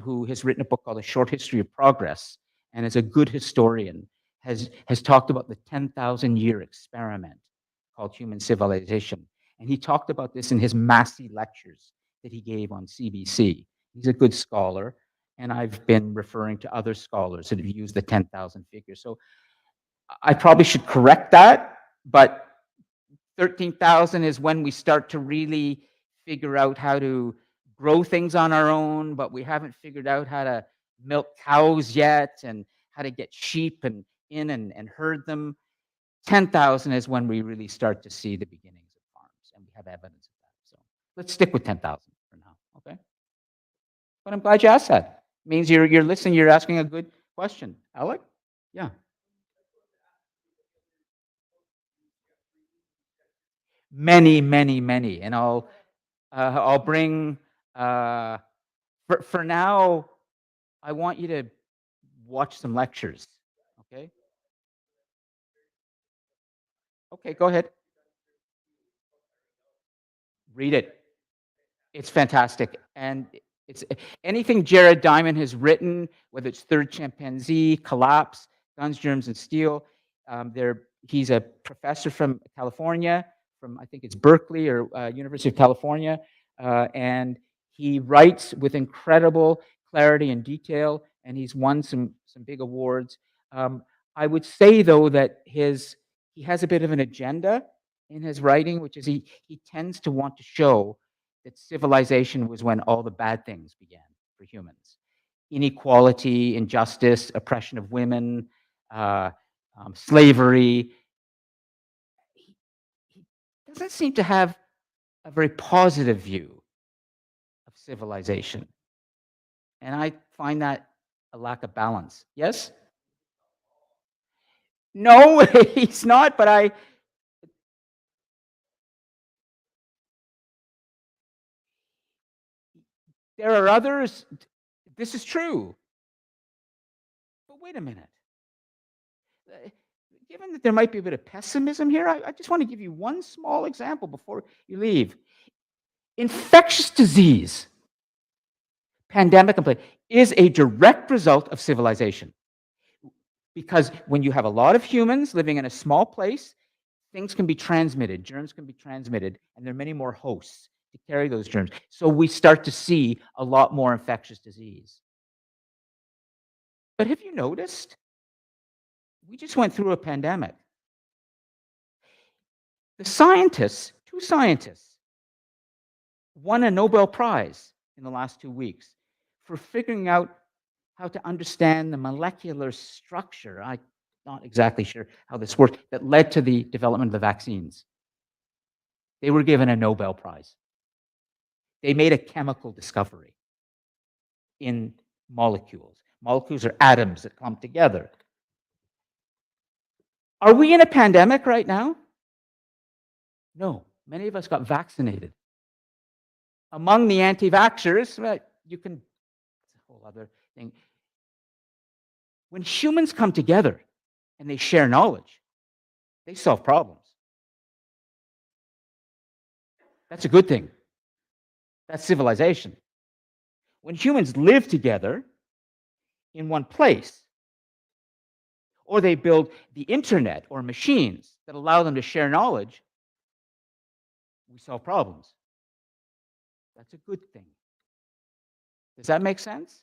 Speaker 2: who has written a book called A Short History of Progress, and is a good historian, has talked about the 10,000-year experiment called human civilization, and he talked about this in his Massey lectures that he gave on CBC. He's a good scholar, and I've been referring to other scholars that have used the 10,000 figure. So I probably should correct that, but 13,000 is when we start to really figure out how to grow things on our own, but we haven't figured out how to milk cows yet and how to get sheep and herd them. 10,000 is when we really start to see the beginnings of farms, and we have evidence of that. So let's stick with 10,000 for now, okay? But I'm glad you asked that. It means you're listening, you're asking a good question. Alec? Yeah. Many, and I'll bring. For now, I want you to watch some lectures. Okay. Okay, go ahead. Read it. It's fantastic, and it's anything Jared Diamond has written, whether it's Third Chimpanzee, Collapse, Guns, Germs, and Steel. He's a professor from California, from I think it's Berkeley or University of California, and he writes with incredible clarity and detail, and he's won some big awards. I would say though that he has a bit of an agenda in his writing, which is he tends to want to show that civilization was when all the bad things began for humans. Inequality, injustice, oppression of women, slavery. He doesn't seem to have a very positive view of civilization. And I find that a lack of balance. Yes? No, he's not, but there are others. This is true. But wait a minute. Given that there might be a bit of pessimism here, I just want to give you one small example before you leave. Infectious disease, pandemic, is a direct result of civilization. Because when you have a lot of humans living in a small place, things can be transmitted, germs can be transmitted, and there are many more hosts to carry those germs. So we start to see a lot more infectious disease. But have you noticed? We just went through a pandemic. The scientists, 2 scientists, won a Nobel Prize in the last 2 weeks for figuring out how to understand the molecular structure. not exactly sure how this works, that led to the development of the vaccines. They were given a Nobel Prize. They made a chemical discovery in molecules. Molecules are atoms that clump together. Are we in a pandemic right now? No. Many of us got vaccinated. Among the anti-vaxxers, well, you can, it's a whole other thing. When humans come together and they share knowledge, they solve problems. That's a good thing. That's civilization. When humans live together in one place, or they build the internet or machines that allow them to share knowledge, we solve problems. That's a good thing. Does that make sense?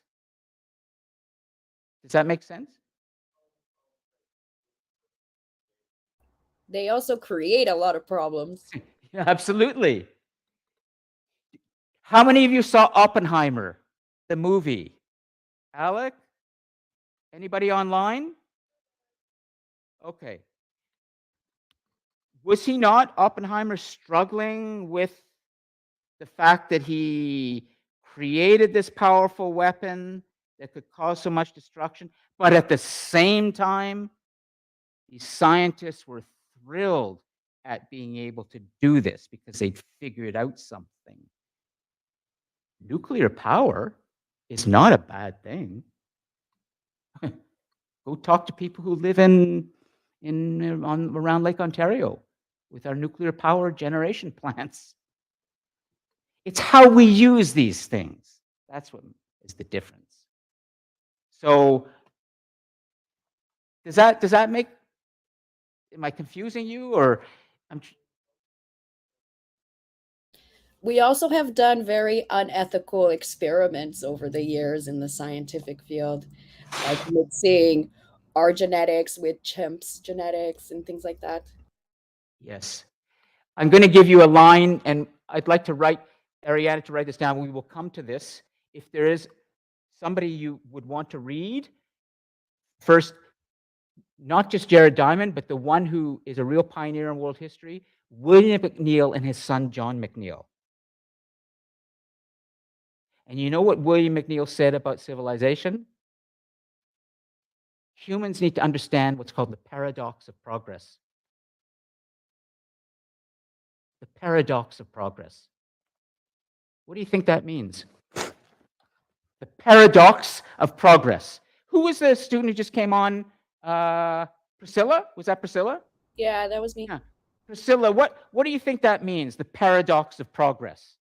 Speaker 2: Does that make sense?
Speaker 12: They also create a lot of problems.
Speaker 2: Yeah, absolutely. How many of you saw Oppenheimer, the movie? Alec? Anybody online? Okay. Was he not, Oppenheimer, struggling with the fact that he created this powerful weapon that could cause so much destruction, but at the same time, these scientists were thrilled at being able to do this because they'd figured out something. Nuclear power is not a bad thing. Go talk to people who live around Lake Ontario with our nuclear power generation plants. It's how we use these things. That's what is the difference. So does that make, am I confusing you, or
Speaker 12: We also have done very unethical experiments over the years in the scientific field, like mixing our genetics with chimps' genetics and things like that.
Speaker 2: Yes. I'm going to give you a line, and I'd like to write, Ariana, to write this down. We will come to this. If there is somebody you would want to read, first, not just Jared Diamond, but the one who is a real pioneer in world history, William McNeill and his son, John McNeill. And you know what William McNeill said about civilization? Humans need to understand what's called the paradox of progress. The paradox of progress. What do you think that means? The paradox of progress. Who was the student who just came on? Priscilla? Was that Priscilla?
Speaker 12: Yeah, that was me.
Speaker 2: Yeah. Priscilla, what do you think that means? The paradox of progress.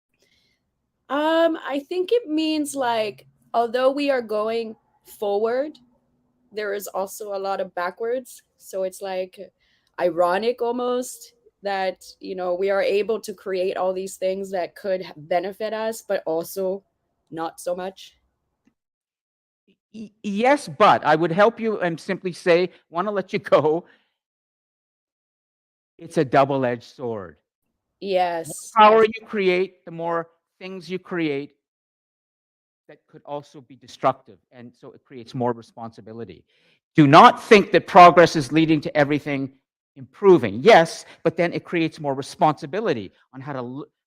Speaker 12: I think it means, like, although we are going forward, there is also a lot of backwards. So it's like ironic almost that, we are able to create all these things that could benefit us, but also not so much.
Speaker 2: Yes, but I would help you and simply say, want to let you go. It's a double-edged sword.
Speaker 12: Yes.
Speaker 2: The more power
Speaker 12: yes.
Speaker 2: you create, the more things you create that could also be destructive. And so it creates more responsibility. Do not think that progress is leading to everything improving. Yes, but then it creates more responsibility on how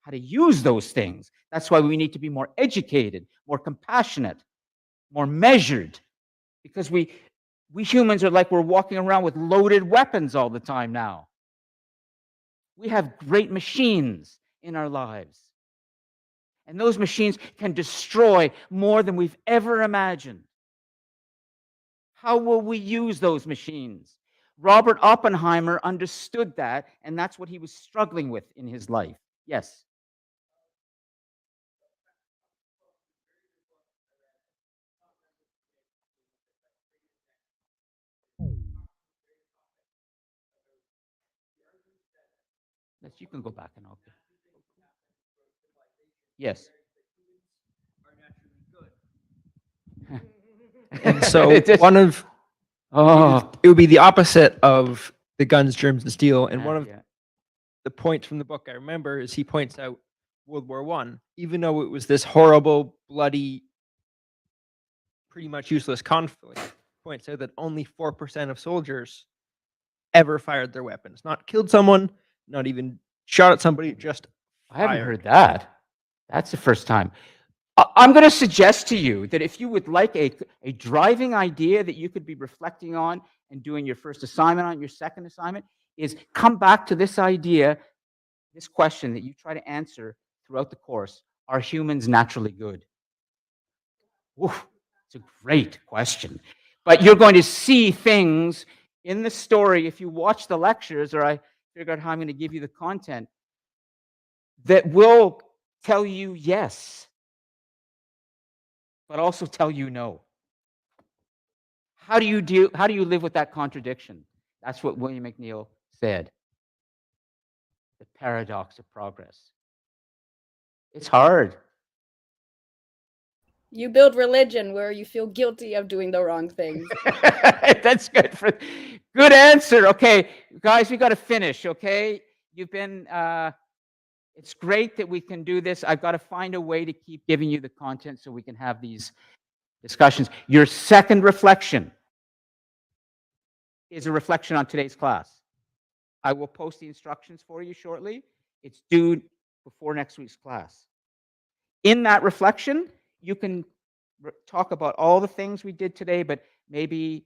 Speaker 2: to use those things. That's why we need to be more educated, more compassionate, more measured, because we humans are like we're walking around with loaded weapons all the time now. We have great machines in our lives, and those machines can destroy more than we've ever imagined. How will we use those machines? Robert Oppenheimer understood that, and that's what he was struggling with in his life. Yes. Yes, you can go back and open. Yes.
Speaker 14: And so one of it would be the opposite of the guns, germs, and steel. And one of the points from the book I remember is he points out World War I, even though it was this horrible, bloody, pretty much useless conflict, points out that only 4% of soldiers ever fired their weapons, not killed someone, not even shot at somebody, just
Speaker 2: I haven't
Speaker 14: fired.
Speaker 2: heard that. That's the first time. I'm going to suggest to you that if you would like a driving idea that you could be reflecting on and doing your first assignment on, your second assignment, is come back to this idea, this question that you try to answer throughout the course. Are humans naturally good? Oof, it's a great question. But you're going to see things in the story, if you watch the lectures, or I figure out how I'm going to give you the content, that will tell you yes, but also tell you no. How do you live with that contradiction? That's what William McNeill said. The paradox of progress. It's hard.
Speaker 12: You build religion where you feel guilty of doing the wrong things.
Speaker 2: That's good answer. Okay, guys, we got to finish. Okay, you've been. It's great that we can do this. I've got to find a way to keep giving you the content so we can have these discussions. Your second reflection is a reflection on today's class. I will post the instructions for you shortly. It's due before next week's class. In that reflection, you can talk about all the things we did today, but maybe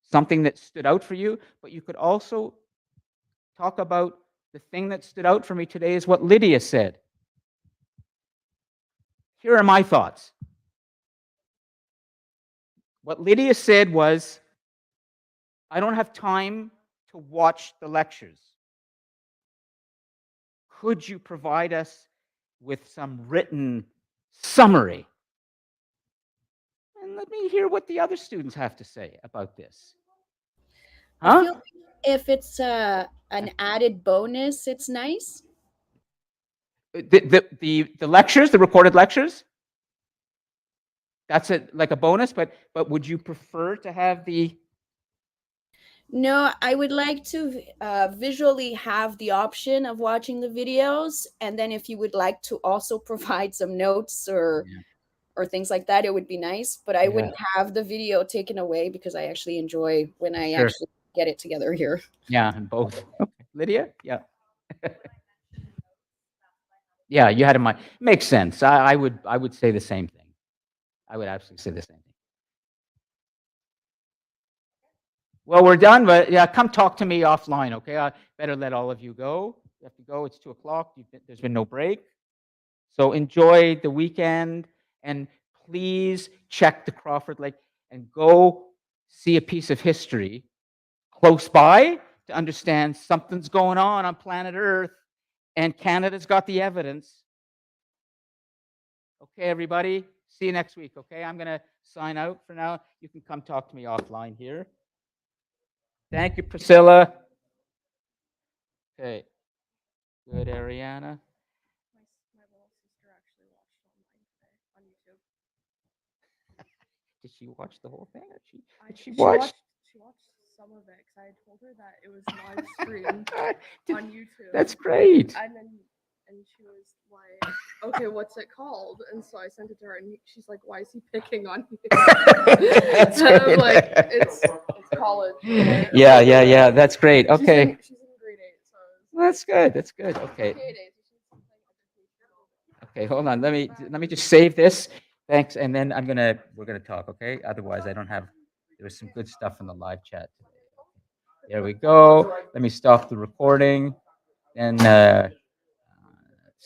Speaker 2: something that stood out for you. But you could also talk about the thing that stood out for me today is what Lydia said. Here are my thoughts. What Lydia said was, I don't have time to watch the lectures. Could you provide us with some written summary? And let me hear what the other students have to say about this.
Speaker 12: I feel like if it's an added bonus, it's nice.
Speaker 2: The lectures, the recorded lectures? That's like a bonus, but would you prefer to have the...
Speaker 12: No, I would like to visually have the option of watching the videos, and then if you would like to also provide some notes or things like that, it would be nice. But I wouldn't have the video taken away because I actually enjoy when I actually get it together here.
Speaker 2: Yeah, and both. Okay. Lydia? Yeah. Yeah, you had in mind. Makes sense. I would say the same thing. I would absolutely say the same thing. Well, we're done, but yeah, come talk to me offline, okay? I better let all of you go. You have to go. It's 2:00. There's been no break. So enjoy the weekend, and please check the Crawford Lake and go see a piece of history close by to understand something's going on planet Earth, and Canada's got the evidence. Okay, everybody. See you next week, okay? I'm going to sign out for now. You can come talk to me offline here. Thank you, Priscilla. Okay. Good, Ariana. Did she watch the whole thing? Did she watch?
Speaker 5: She watched some of it because I told her that it was live streamed on YouTube.
Speaker 2: That's great.
Speaker 5: And she was like, okay, what's it called? And so I sent it to her, and she's like, why is he picking on me?
Speaker 2: That's
Speaker 5: And I'm
Speaker 2: great.
Speaker 5: like, it's college. Right?
Speaker 2: Yeah. That's great. Okay.
Speaker 5: She's in grade 8. So
Speaker 2: That's good. That's good. Okay. Okay, hold on. Let me just save this. Thanks. And then we're gonna talk, okay? Otherwise, I don't have. There was some good stuff in the live chat today. There we go. Let me stop the recording. And